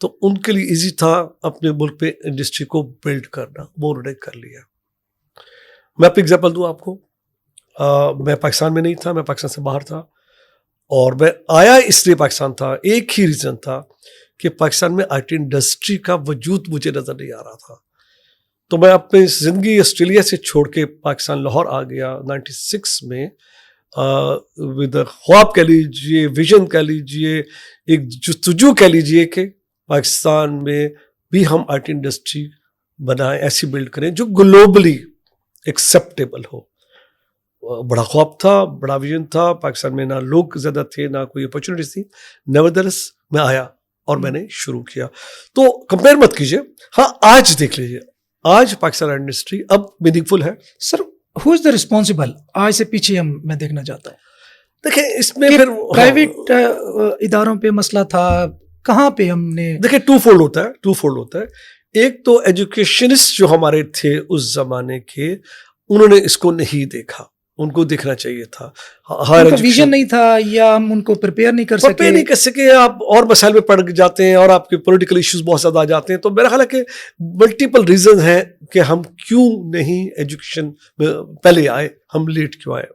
تو ان کے لیے ایزی تھا اپنے ملک پہ انڈسٹری کو بلڈ کرنا, وہ انہوں نے کر لیا. میں اپنی ایگزامپل دوں آپ کو, میں پاکستان میں نہیں تھا, میں پاکستان سے باہر تھا, اور میں آیا اس لیے پاکستان تھا, ایک ہی ریزن تھا کہ پاکستان میں آئی ٹی انڈسٹری کا وجود مجھے نظر نہیں آ رہا تھا. تو میں اپنی زندگی آسٹریلیا سے چھوڑ کے پاکستان لاہور آ گیا 96 میں, ود خواب کہہ لیجیے, ویژن کہہ لیجیے, ایک جستجو کہہ لیجیے کہ پاکستان میں بھی ہم آئی ٹی انڈسٹری بنائیں, ایسی بلڈ کریں جو گلوبلی ایکسیپٹیبل ہو. بڑا خواب تھا, بڑا ویژن تھا. پاکستان میں نہ لوگ زیادہ تھے, نہ کوئی اپرچونیٹیز تھی. نیورتھلیس میں آیا اور میں نے شروع کیا. تو کمپیئر مت کیجیے. ہاں آج دیکھ لیجیے, آج پاکستان انڈسٹری اب میننگ فل ہے. سر ہو از دا ریسپانسبل؟ آج سے پیچھے میں دیکھنا چاہتا ہوں. دیکھیں اس میں پھر پرائیویٹ اداروں پہ مسئلہ تھا, کہاں پہ ہم نے دیکھیں ٹو فولڈ ہوتا ہے. ایک تو ایجوکیشنسٹ جو ہمارے تھے اس زمانے کے, انہوں نے اس کو نہیں دیکھا, ان کو دیکھنا چاہیے تھا. ہائر ویژن نہیں تھا, یا ہم ان کو پریپیئر نہیں کر سکے. آپ اور مسائل میں پڑ جاتے ہیں, اور آپ کے پولیٹیکل ایشوز بہت زیادہ آ جاتے ہیں. تو میرا خیال ہے کہ ملٹیپل ریزن ہیں کہ ہم کیوں نہیں ایجوکیشن میں پہلے آئے, ہم لیٹ کیوں آئے.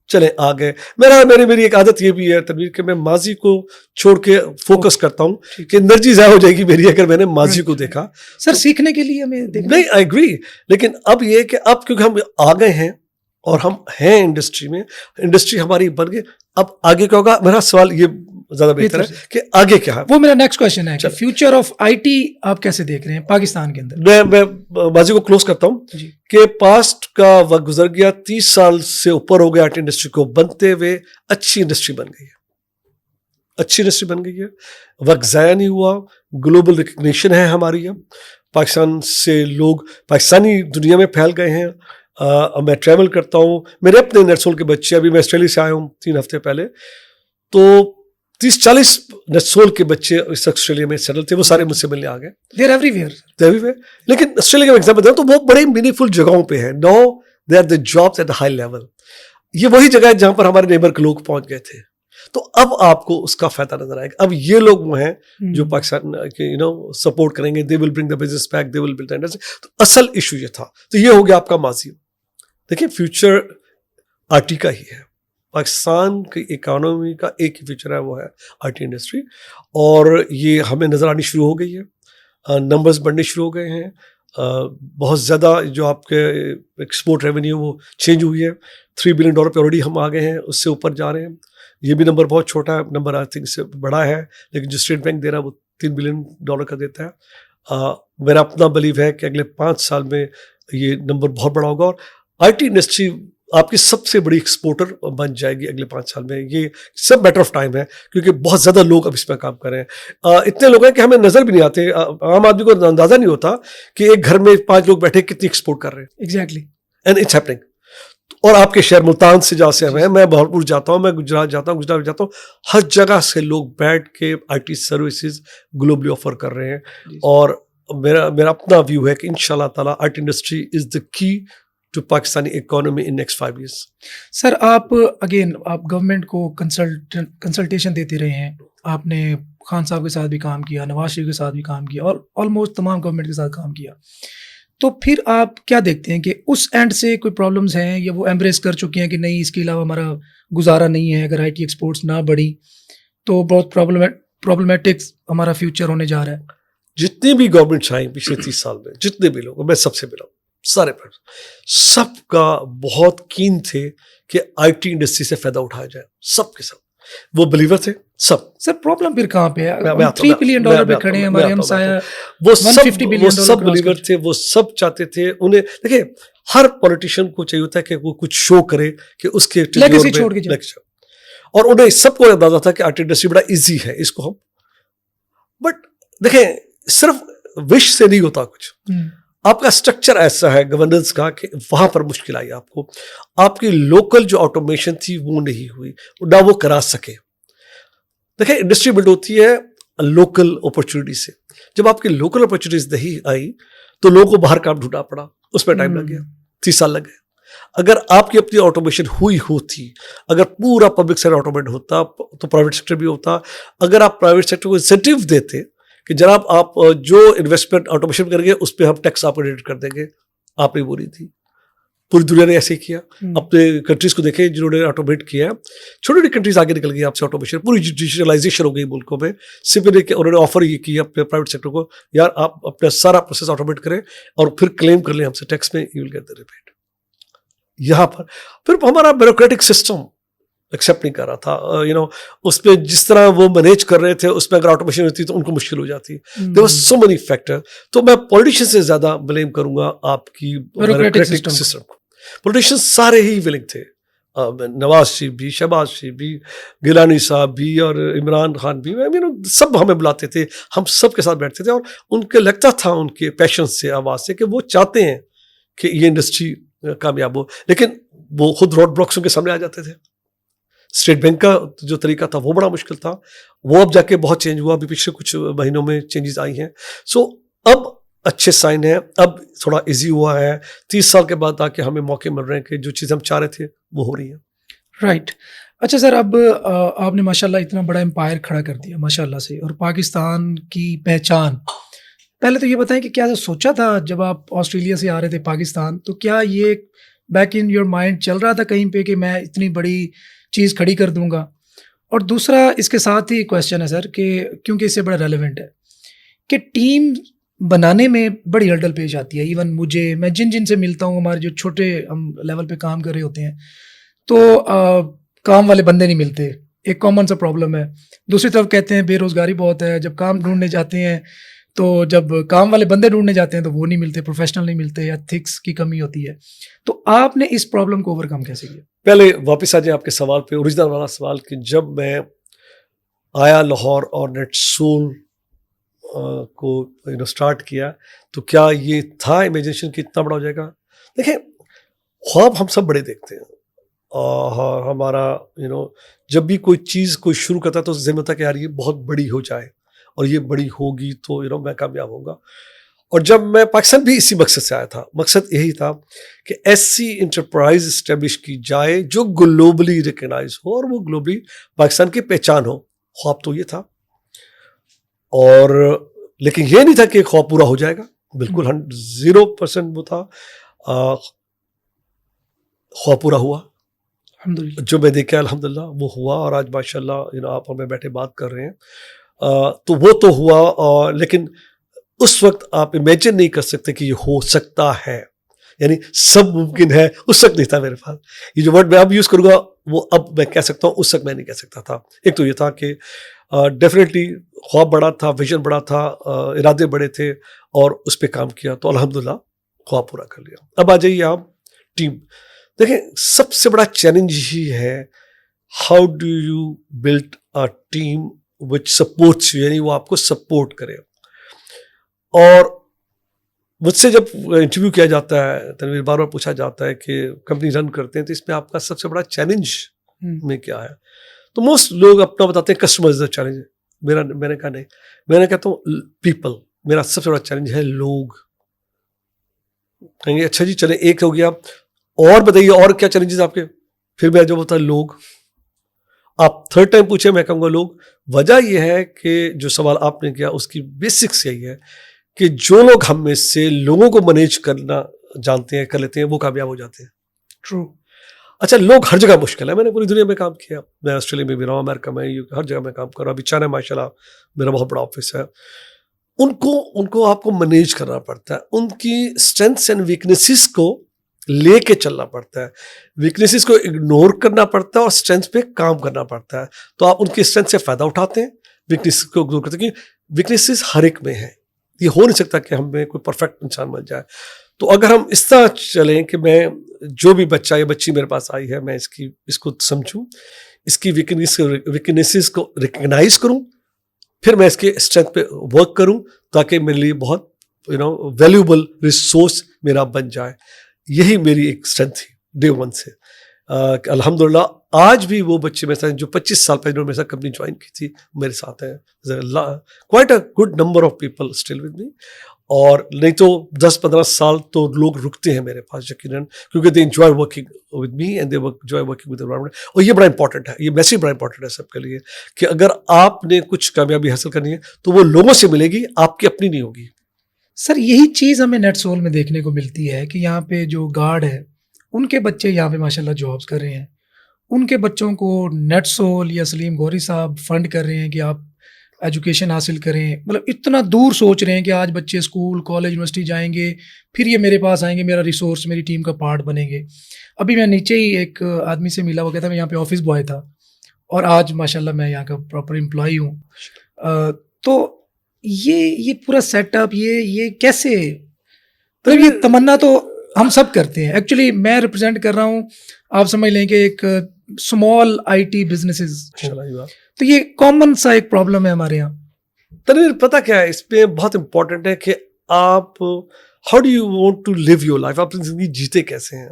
چلیں آ گئے. میری ایک عادت یہ بھی ہے تنویر کہ میں ماضی کو چھوڑ کے فوکس کرتا ہوں کہ انرجی ضائع ہو جائے گی میری اگر میں نے ماضی کو دیکھا. سر سیکھنے کے لیے ہمیں نہیں, آئی ایگری, لیکن اب یہ کہ اب کیونکہ ہم آ گئے ہیں اور ہم ہیں انڈسٹری میں, انڈسٹری ہماری بن گئی, اب آگے کیا ہوگا؟ میرا سوال یہ زیادہ بہتر ہے کہ آگے کیا ہے. وہ میرا نیکسٹ کوشچن ہے کہ فیوچر آف آئی ٹی آپ کیسے دیکھ رہے ہیں پاکستان کے اندر؟ میں بازی کو کلوز کرتا ہوں کہ پاسٹ کا وقت گزر گیا, 30 سال سے اوپر ہو گیا آئی ٹی انڈسٹری کو بنتے ہوئے. اچھی انڈسٹری بن گئی ہے, وقت ضائع نہیں ہوا. گلوبل ریکگنیشن ہے ہماری. اب پاکستان سے لوگ پاکستانی دنیا میں پھیل گئے ہیں. میں ٹریول کرتا ہوں, میرے اپنے نرسول کے بچے, ابھی میں آسٹریلیا سے آیا ہوں 3 ہفتے پہلے, تو 30-40 نرسول کے بچے اس آسٹریلیا میں سیٹل تھے, وہ سارے مجھ سے ملنے آ گئے. دے آر ایوری ویئر. لیکن آسٹریلیا کا ایگزامپل دوں تو وہ بڑے میننگ فل جگہوں پہ ہے. No they are the jobs at high level. یہ وہی جگہ ہے جہاں پر ہمارے نیبر کے لوگ پہنچ گئے تھے. تو اب آپ کو اس کا فائدہ نظر آئے گا. اب یہ لوگ وہ ہیں جو پاکستان کے سپورٹ کریں گے. They will bring the business back, they will build the industry. تو اصل ایشو یہ تھا. تو یہ ہو گیا آپ کا ماضی. دیکھیں فیوچر آر ٹی کا ہی ہے. پاکستان کی اکانومی کا ایک ہی فیوچر ہے, وہ ہے آئی ٹی انڈسٹری. اور یہ ہمیں نظر آنی شروع ہو گئی ہے, نمبرز بڑھنے شروع ہو گئے ہیں. بہت زیادہ جو آپ کے ایکسپورٹ ریونیو وہ چینج ہوئی ہے. $3 بلین پہ آلریڈی ہم آ گئے ہیں, اس سے اوپر جا رہے ہیں. یہ بھی نمبر بہت چھوٹا ہے, نمبر آئی تھنک سے بڑا ہے, لیکن جو اسٹیٹ بینک دے رہا ہے وہ $3 بلین کا دیتا ہے. میرا اپنا بلیو ہے کہ اگلے 5 سال میں یہ نمبر بہت بڑا ہوگا, اور آئی ٹی انڈسٹری آپ کی سب سے بڑی ایکسپورٹر بن جائے گی اگلے 5 سال میں. یہ سب میٹر آف ٹائم ہے, کیونکہ بہت زیادہ لوگ اب اس میں کام کر رہے ہیں. اتنے لوگ ہیں کہ ہمیں نظر بھی نہیں آتے, عام آدمی کو اندازہ نہیں ہوتا کہ ایک گھر میں 5 لوگ بیٹھے کتنی ایکسپورٹ کر رہے ہیں. Exactly, and it's happening. اور آپ کے شہر ملتان سے جہاں سے ہیں, میں بہرپور جاتا ہوں, میں گجرات جاتا ہوں, ہر جگہ سے لوگ بیٹھ کے I T services globally offer کر رہے ہیں. اور میرا اپنا ویو ہے کہ انشاءاللہ تعالیٰ I T industry is the key to Pakistani economy in next 5 years. Sir آپ گورنمنٹ کو کنسلٹیشن دیتے رہے ہیں. آپ نے خان صاحب کے ساتھ بھی کام کیا, نواز شریف کے ساتھ بھی کام کیا, اور آلموسٹ تمام گورنمنٹ کے ساتھ کام کیا. تو پھر آپ کیا دیکھتے ہیں کہ اس اینڈ سے کوئی پرابلمز ہیں, یا وہ ایمبریس کر چکے ہیں کہ نہیں اس کے علاوہ ہمارا گزارا نہیں ہے, اگر آئی ٹی ایکسپورٹس نہ بڑھی تو بہت پرابلمیٹک ہمارا فیوچر ہونے جا رہا ہے؟ جتنی بھی گورنمنٹس آئیں پچھلے 30 سال میں, جتنے بھی لوگ, میں سب سے ملا ہوں, سارے سب کا بہت کین تھے کہ آئی ٹی انڈسٹری سے فائدہ اٹھایا جائے. سب کے سب وہ بلیور تھے. سب سر پرابلم پھر کہاں پہ ہے؟ $3 بلین پہ کھڑے ہیں ہمارے ہمسایہ, وہ سب بلیور تھے, وہ سب چاہتے تھے. انہیں دیکھیں ہر پولیٹیشین کو چاہیے ہوتا ہے کہ وہ کچھ شو کرے کہ اس کے لیگیسی چھوڑ کے جائے, اور انہیں سب کو اندازہ تھا کہ آئی ٹی انڈسٹری بڑا ایزی ہے, اس کو ہم. بٹ دیکھیں صرف وش سے نہیں ہوتا کچھ. آپ کا اسٹرکچر ایسا ہے گورننس کا کہ وہاں پر مشکل آئی آپ کو. آپ کی لوکل جو آٹومیشن تھی وہ نہیں ہوئی, نہ وہ کرا سکے. دیکھیں انڈسٹری بلڈ ہوتی ہے لوکل اپرچونیٹی سے. جب آپ کی لوکل اپرچونیٹیز نہیں آئی تو لوگوں کو باہر کام ڈھونڈنا پڑا, اس میں ٹائم لگ گیا, 30 سال لگ گئے. اگر آپ کی اپنی آٹومیشن ہوئی ہوتی, اگر پورا پبلک سیکٹر آٹومیٹ ہوتا تو پرائیویٹ سیکٹر بھی ہوتا. اگر آپ پرائیویٹ سیکٹر کو انسینٹیو دیتے کہ جناب آپ جو انویسٹمنٹ آٹومیشن کریں گے اس پہ ہم ٹیکس آپ کو ریلیٹ کر دیں گے. آپ نے بولی تھی, پوری دنیا نے ایسے ہی کیا. اپنے کنٹریز کو دیکھیں جنہوں نے آٹومیٹ کیا, چھوٹی چھوٹی کنٹریز آگے نکل گئی آپ سے آٹومیشن, پوری ڈیجیٹلائزیشن ہو گئی ملکوں میں. سمپلی کہ انہوں نے آفر یہ کیا اپنے پرائیویٹ سیکٹر کو, یار آپ اپنا سارا پروسیس آٹومیٹ کریں اور پھر کلیم کر لیں ہم سے ٹیکس میں, you will get the rebate. یہاں پر پھر ہمارا بیوروکریٹک سسٹم ایکسیپٹ نہیں کر رہا تھا, اس پہ جس طرح وہ مینیج کر رہے تھے اس میں اگر آٹومیشن ہوتی تو ان کو مشکل ہو جاتی. There was so many factor. تو میں پولیٹیشین سے زیادہ بلیم کروں گا آپ کی بیوروکریٹک سسٹم کو. پولیٹیشین سارے ہی ولنگ تھے, نواز شریف بھی, شہباز شریف بھی, گیلانی صاحب بھی اور عمران خان بھی, سب ہمیں بلاتے تھے, ہم سب کے ساتھ بیٹھتے تھے اور ان کے لگتا تھا ان کے پیشن سے, آواز سے, کہ وہ چاہتے ہیں کہ یہ انڈسٹری کامیاب ہو, لیکن وہ خود روڈ بلاکسوں کے سامنے آ جاتے تھے. اسٹیٹ بینک کا جو طریقہ تھا وہ بڑا مشکل تھا, وہ اب جا کے بہت چینج ہوا, ابھی پچھلے کچھ مہینوں میں چینجز آئی ہیں. سو اب اچھے سائن ہیں, اب تھوڑا ایزی ہوا ہے. 30 سال کے بعد آ کے ہمیں موقع مل رہے ہیں کہ جو چیز ہم چاہ رہے تھے وہ ہو رہی ہیں. رائٹ. اچھا سر, اب آپ نے ماشاء اللہ اتنا بڑا امپائر کھڑا کر دیا ماشاء اللہ سے, اور پاکستان کی پہچان, پہلے تو یہ بتائیں کہ کیا سوچا تھا جب آپ آسٹریلیا سے آ رہے تھے پاکستان, تو کیا یہ بیک ان یور مائنڈ چل رہا تھا کہیں پہ کہ میں اتنی بڑی چیز کھڑی کر دوں گا؟ اور دوسرا اس کے ساتھ ہی کویشچن ہے سر, کہ کیونکہ اس سے بڑا ریلیونٹ ہے, کہ ٹیم بنانے میں بڑی ہرڈل پیش آتی ہے. ایون مجھے, میں جن سے ملتا ہوں, ہمارے جو چھوٹے ہم لیول پہ کام کر رہے ہوتے ہیں, تو کام والے بندے نہیں ملتے, ایک کامن سا پرابلم ہے. دوسری طرف کہتے ہیں بے روزگاری بہت ہے, جب کام ڈھونڈنے جاتے ہیں تو جب کام والے بندے ڈھونڈنے جاتے ہیں تو وہ نہیں ملتے, پروفیشنل نہیں ملتے, ایتھکس کی کمی ہوتی ہے. تو آپ نے اس پرابلم کو اوور کم کیسے کیا؟ پہلے واپس آ جائیں آپ کے سوال پہ, اوریجنل والا سوال, کہ جب میں آیا لاہور اور نیٹ سول کو اسٹارٹ کیا تو کیا یہ تھا امیجنیشن کہ اتنا بڑا ہو جائے گا؟ دیکھیں, خواب ہم سب بڑے دیکھتے ہیں, اور ہمارا جب بھی کوئی چیز کوئی شروع کرتا ہے تو ذہن ہوتا ہے کہ یار یہ بہت بڑی ہو جائے اور یہ بڑی ہوگی تو میں کامیاب ہوں گا. اور جب میں پاکستان بھی اسی مقصد سے آیا تھا, مقصد یہی تھا کہ ایسی انٹرپرائز اسٹیبلش کی جائے جو گلوبلی ریکگنائز ہو اور وہ گلوبلی پاکستان کی پہچان ہو. خواب تو یہ تھا, اور لیکن یہ نہیں تھا کہ خواب پورا ہو جائے گا, بالکل 0% وہ تھا. خواب پورا ہوا, جو میں دیکھا الحمدللہ وہ ہوا, اور آج ماشاء اللہ آپ اور میں بیٹھے بات کر رہے ہیں, تو وہ تو ہوا. لیکن اس وقت آپ امیجن نہیں کر سکتے کہ یہ ہو سکتا ہے, یعنی سب ممکن ہے, اس وقت نہیں تھا میرے پاس. یہ جو ورڈ میں اب یوز کروں گا وہ اب میں کہہ سکتا ہوں, اس وقت میں نہیں کہہ سکتا تھا. ایک تو یہ تھا کہ ڈیفینیٹلی خواب بڑا تھا, ویژن بڑا تھا, ارادے بڑے تھے, اور اس پہ کام کیا تو الحمدللہ خواب پورا کر لیا. اب آ جائیے آپ ٹیم. دیکھیں, سب سے بڑا چیلنج ہی ہے how do you build a team which sports you, یعنی وہ آپ کو سپورٹ کرے. اور مجھ سے جب انٹرویو کیا جاتا ہے تنویر, بار بار پوچھا جاتا ہے کہ کمپنی رن کرتے ہیں تو اس میں آپ کا سب سے بڑا چیلنج میں کیا ہے, تو موسٹ لوگ اپنا بتاتے ہیں کسٹمر از دا چیلنج. میں نے کہا نہیں, میں نے کہتا ہوں پیپل, میرا سب سے بڑا چیلنج ہے لوگ. کہیں گے اچھا جی چلیں ایک ہو گیا, اور بتائیے اور کیا چیلنجز آپ کے؟ پھر میرا جو ہوتا ہے لوگ. آپ تھرڈ ٹائم پوچھیں میں کہوں گا لوگ. وجہ یہ ہے کہ جو سوال آپ نے کیا اس کی بیسکس یہی ہے کہ جو لوگ ہم میں سے لوگوں کو مینیج کرنا جانتے ہیں, کر لیتے ہیں, وہ کامیاب ہو جاتے ہیں. ٹرو. اچھا, لوگ ہر جگہ مشکل ہے, میں نے پوری دنیا میں کام کیا, میں آسٹریلیا میں بھی رہا ہوں, امریکہ میں, ہر جگہ میں کام کر رہا ہوں. ابھی چائنا ماشاء اللہ میرا بہت بڑا آفس ہے. ان کو آپ کو مینیج کرنا پڑتا ہے, ان کی اسٹرینتھس اینڈ ویکنیسز کو لے کے چلنا پڑتا ہے, ویکنیسز کو اگنور کرنا پڑتا ہے اور اسٹرینتھ پہ کام کرنا پڑتا ہے. تو آپ ان کی اسٹرینتھ سے فائدہ اٹھاتے ہیں, ویکنیس کو اگنور کرتے ہیں, کیونکہ ویکنیسز ہر ایک میں ہیں. یہ ہو نہیں سکتا کہ ہم میں کوئی پرفیکٹ انسان بن جائے. تو اگر ہم اس طرح چلیں کہ میں جو بھی بچہ یا بچی میرے پاس آئی ہے, میں اس کو سمجھوں, اس کی ویکنیسز کو ریکگنائز کروں, پھر میں اس کے اسٹرینتھ پہ ورک کروں تاکہ میرے لیے بہت ویلیوبل ریسورس میرا بن جائے. یہی میری ایک اسٹرینتھ تھی ڈے ون سے. الحمدللہ آج بھی وہ بچے میرے ساتھ جو 25 سال پہلے میرے ساتھ کمپنی جوائن کی تھی میرے ساتھ ہیں. Quite a good number of people still with me. اور نہیں تو 10-15 سال تو لوگ رکتے ہیں میرے پاس یقیناً, کیونکہ they enjoy working with me and they enjoy working with environment. اور یہ بڑا امپورٹنٹ ہے, یہ میسیج بڑا امپورٹنٹ ہے سب کے لیے, کہ اگر آپ نے کچھ کامیابی حاصل کرنی ہے تو وہ لوگوں سے ملے گی, آپ کی اپنی نہیں ہوگی. سر یہی چیز ہمیں نیٹ سول میں دیکھنے کو ملتی ہے کہ یہاں پہ جو گارڈ ہے ان کے بچے یہاں پہ ماشاء اللہ جابس کر رہے ہیں, ان کے بچوں کو نیٹ سول یا سلیم گوری صاحب فنڈ کر رہے ہیں کہ آپ ایجوکیشن حاصل کریں. مطلب اتنا دور سوچ رہے ہیں کہ آج بچے اسکول کالج یونیورسٹی جائیں گے, پھر یہ میرے پاس آئیں گے, میرا ریسورس میری ٹیم کا پارٹ بنیں گے. ابھی میں نیچے ہی ایک آدمی سے ملا ہوا کہتا میں یہاں پہ آفس بوائے تھا اور آج ماشاء اللہ میں یہاں کا پراپر امپلائی ہوں. تو یہ پورا سیٹ اپ یہ کیسے, مطلب یہ تمنا تو ہم سب کرتے ہیں. ایکچولی میں ریپرزینٹ کر رہا ہوں, آپ سمجھ لیں کہ ایک اسمال آئی ٹی بزنسز, تو یہ کامن سا ایک پرابلم ہے ہمارے یہاں. تنویر پتہ کیا ہے, اس پہ بہت امپورٹنٹ ہے کہ آپ how do you want to live your life, آپ اپنی زندگی جیتے کیسے ہیں,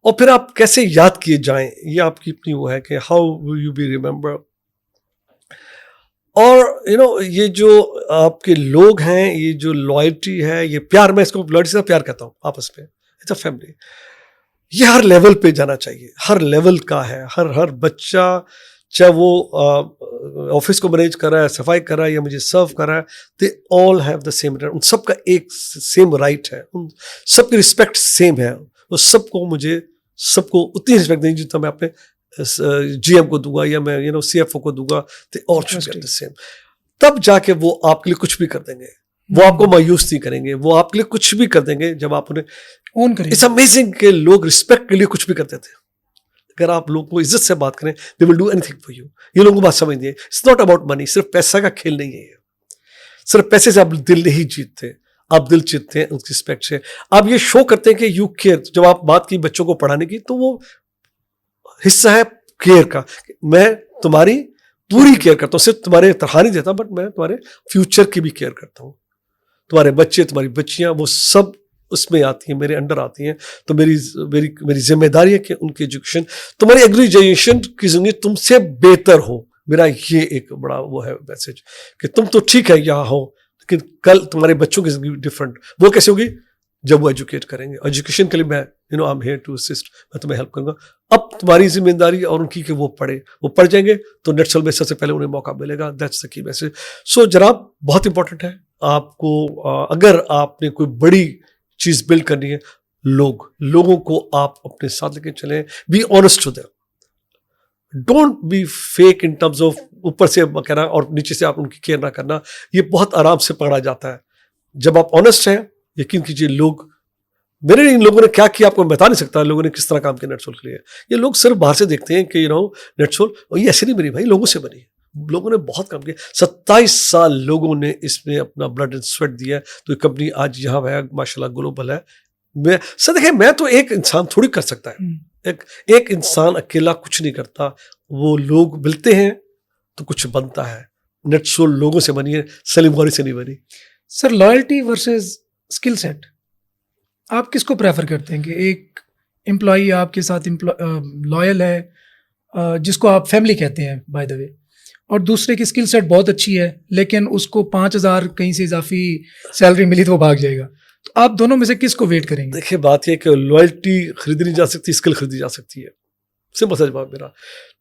اور پھر آپ کیسے یاد کیے جائیں, یہ آپ کی اپنی وہ ہے کہ how will you be remember. اور یہ جو آپ کے لوگ ہیں, یہ جو لائلٹی ہے, یہ پیار, میں اس کو لائلٹی سے پیار کہتا ہوں آپس میں, اٹس اے فیملی. یہ ہر لیول پہ جانا چاہیے, ہر لیول کا ہے. ہر بچہ, چاہے وہ آفس کو مینیج کر رہا ہے, صفائی کر رہا ہے, یا مجھے سرو کر رہا ہے, they all have the same right. ان سب کا ایک سیم رائٹ ہے, ان سب کی رسپیکٹ سیم ہے. وہ سب کو اتنی رسپیکٹ دیں جتنا میں اپنے جی ایم کو دوں گا, یا میں سی ایف او کو دوں گا. They all should get the same. تب جا کے وہ آپ کے لیے کچھ بھی کر دیں گے, وہ آپ کو مایوس نہیں کریں گے, وہ آپ کے لیے کچھ بھی کر دیں گے جب آپ انہیں اون کریں. اٹس امیزنگ کہ لوگ رسپیکٹ کے لیے کچھ بھی کرتے تھے. اگر آپ لوگوں کو عزت سے بات کریں, they will do anything for you. یہ لوگوں کو بات سمجھ نہیں ہے. It's not about money. صرف پیسہ کا کھیل نہیں ہے, صرف پیسے سے آپ دل نہیں جیتتے, آپ دل جیتتے ہیں اس کی رسپیکٹ سے. آپ یہ شو کرتے ہیں کہ یو کیئر. جب آپ بات کی بچوں کو پڑھانے کی, تو وہ حصہ ہے کیئر کا. میں تمہاری پوری کیئر کرتا ہوں, صرف تمہارے تنخواہ نہیں دیتا, بٹ میں تمہارے فیوچر کی بھی کیئر کرتا ہوں. تمہارے بچے, تمہاری بچیاں, وہ سب اس میں آتی ہیں, میرے انڈر آتی ہیں. تو میری ذمہ داری ہے کہ ان کی ایجوکیشن, تمہاری اگلی جنریشن کی زندگی تم سے بہتر ہو. میرا یہ ایک بڑا وہ ہے میسج, کہ تم تو ٹھیک ہے یہاں ہو, لیکن کل تمہارے بچوں کی زندگی ڈفرینٹ. وہ کیسے ہوگی؟ جب وہ ایجوکیٹ کریں گے. ایجوکیشن کے لیے میں I am here to assist, میں تمہیں ہیلپ کروں گا. اب تمہاری ذمہ داری اور ان کی کہ وہ پڑھ جائیں گے, تو نیٹ سول میں سب سے پہلے انہیں موقع ملے گا. دیٹس دا کی میسج. سو جناب, بہت امپورٹنٹ ہے آپ کو, اگر آپ نے کوئی بڑی چیز بلڈ کرنی ہے, لوگوں کو آپ اپنے ساتھ لے کے چلیں. Be honest to them, don't be fake in terms of اوپر سے کہنا اور نیچے سے آپ ان کی کیئر نہ کرنا. یہ بہت آرام سے پکڑا جاتا ہے. جب آپ آنیسٹ ہیں, یقین کیجیے لوگ, میرے ان لوگوں نے کیا کیا آپ کو بتا نہیں سکتا, لوگوں نے کس طرح کام کیا نیٹ سول کے لیے. یہ لوگ صرف باہر سے دیکھتے ہیں کہ نیٹ سول, اور یہ ایسے نہیں بنی بھائی, لوگوں سے بنی. لوگوں نے بہت کام کیا. 27 سال لوگوں نے اس میں اپنا بلڈ اینڈ سویٹ دیا ہے, تو یہ کمپنی آج یہاں ہے, ماشاء اللہ گلوبل ہے. دیکھیں, میں تو ایک انسان تھوڑی کر سکتا ہے, ایک انسان اکیلا کچھ نہیں کرتا. وہ لوگ ملتے ہیں تو کچھ بنتا ہے. نیٹ سول لوگوں سے بنی ہے, سلیم غوری سے نہیں بنی. سر, لائلٹی ورسز اسکل سیٹ, آپ کس کو پریفر کرتے ہیں کہ ایک امپلائی آپ کے ساتھ لائل ہے, جس کو آپ فیملی کہتے ہیں بائی دا وے, اور دوسرے کی اسکل سیٹ بہت اچھی ہے لیکن اس کو 5,000 کہیں سے اضافی سیلری ملی تو وہ بھاگ جائے گا, تو آپ دونوں میں سے کس کو ویٹ کریں گے؟ دیکھیں, بات یہ کہ لائلٹی خریدی نہیں جا سکتی, اسکل خریدی جا سکتی ہے. سمپل سا جواب میرا.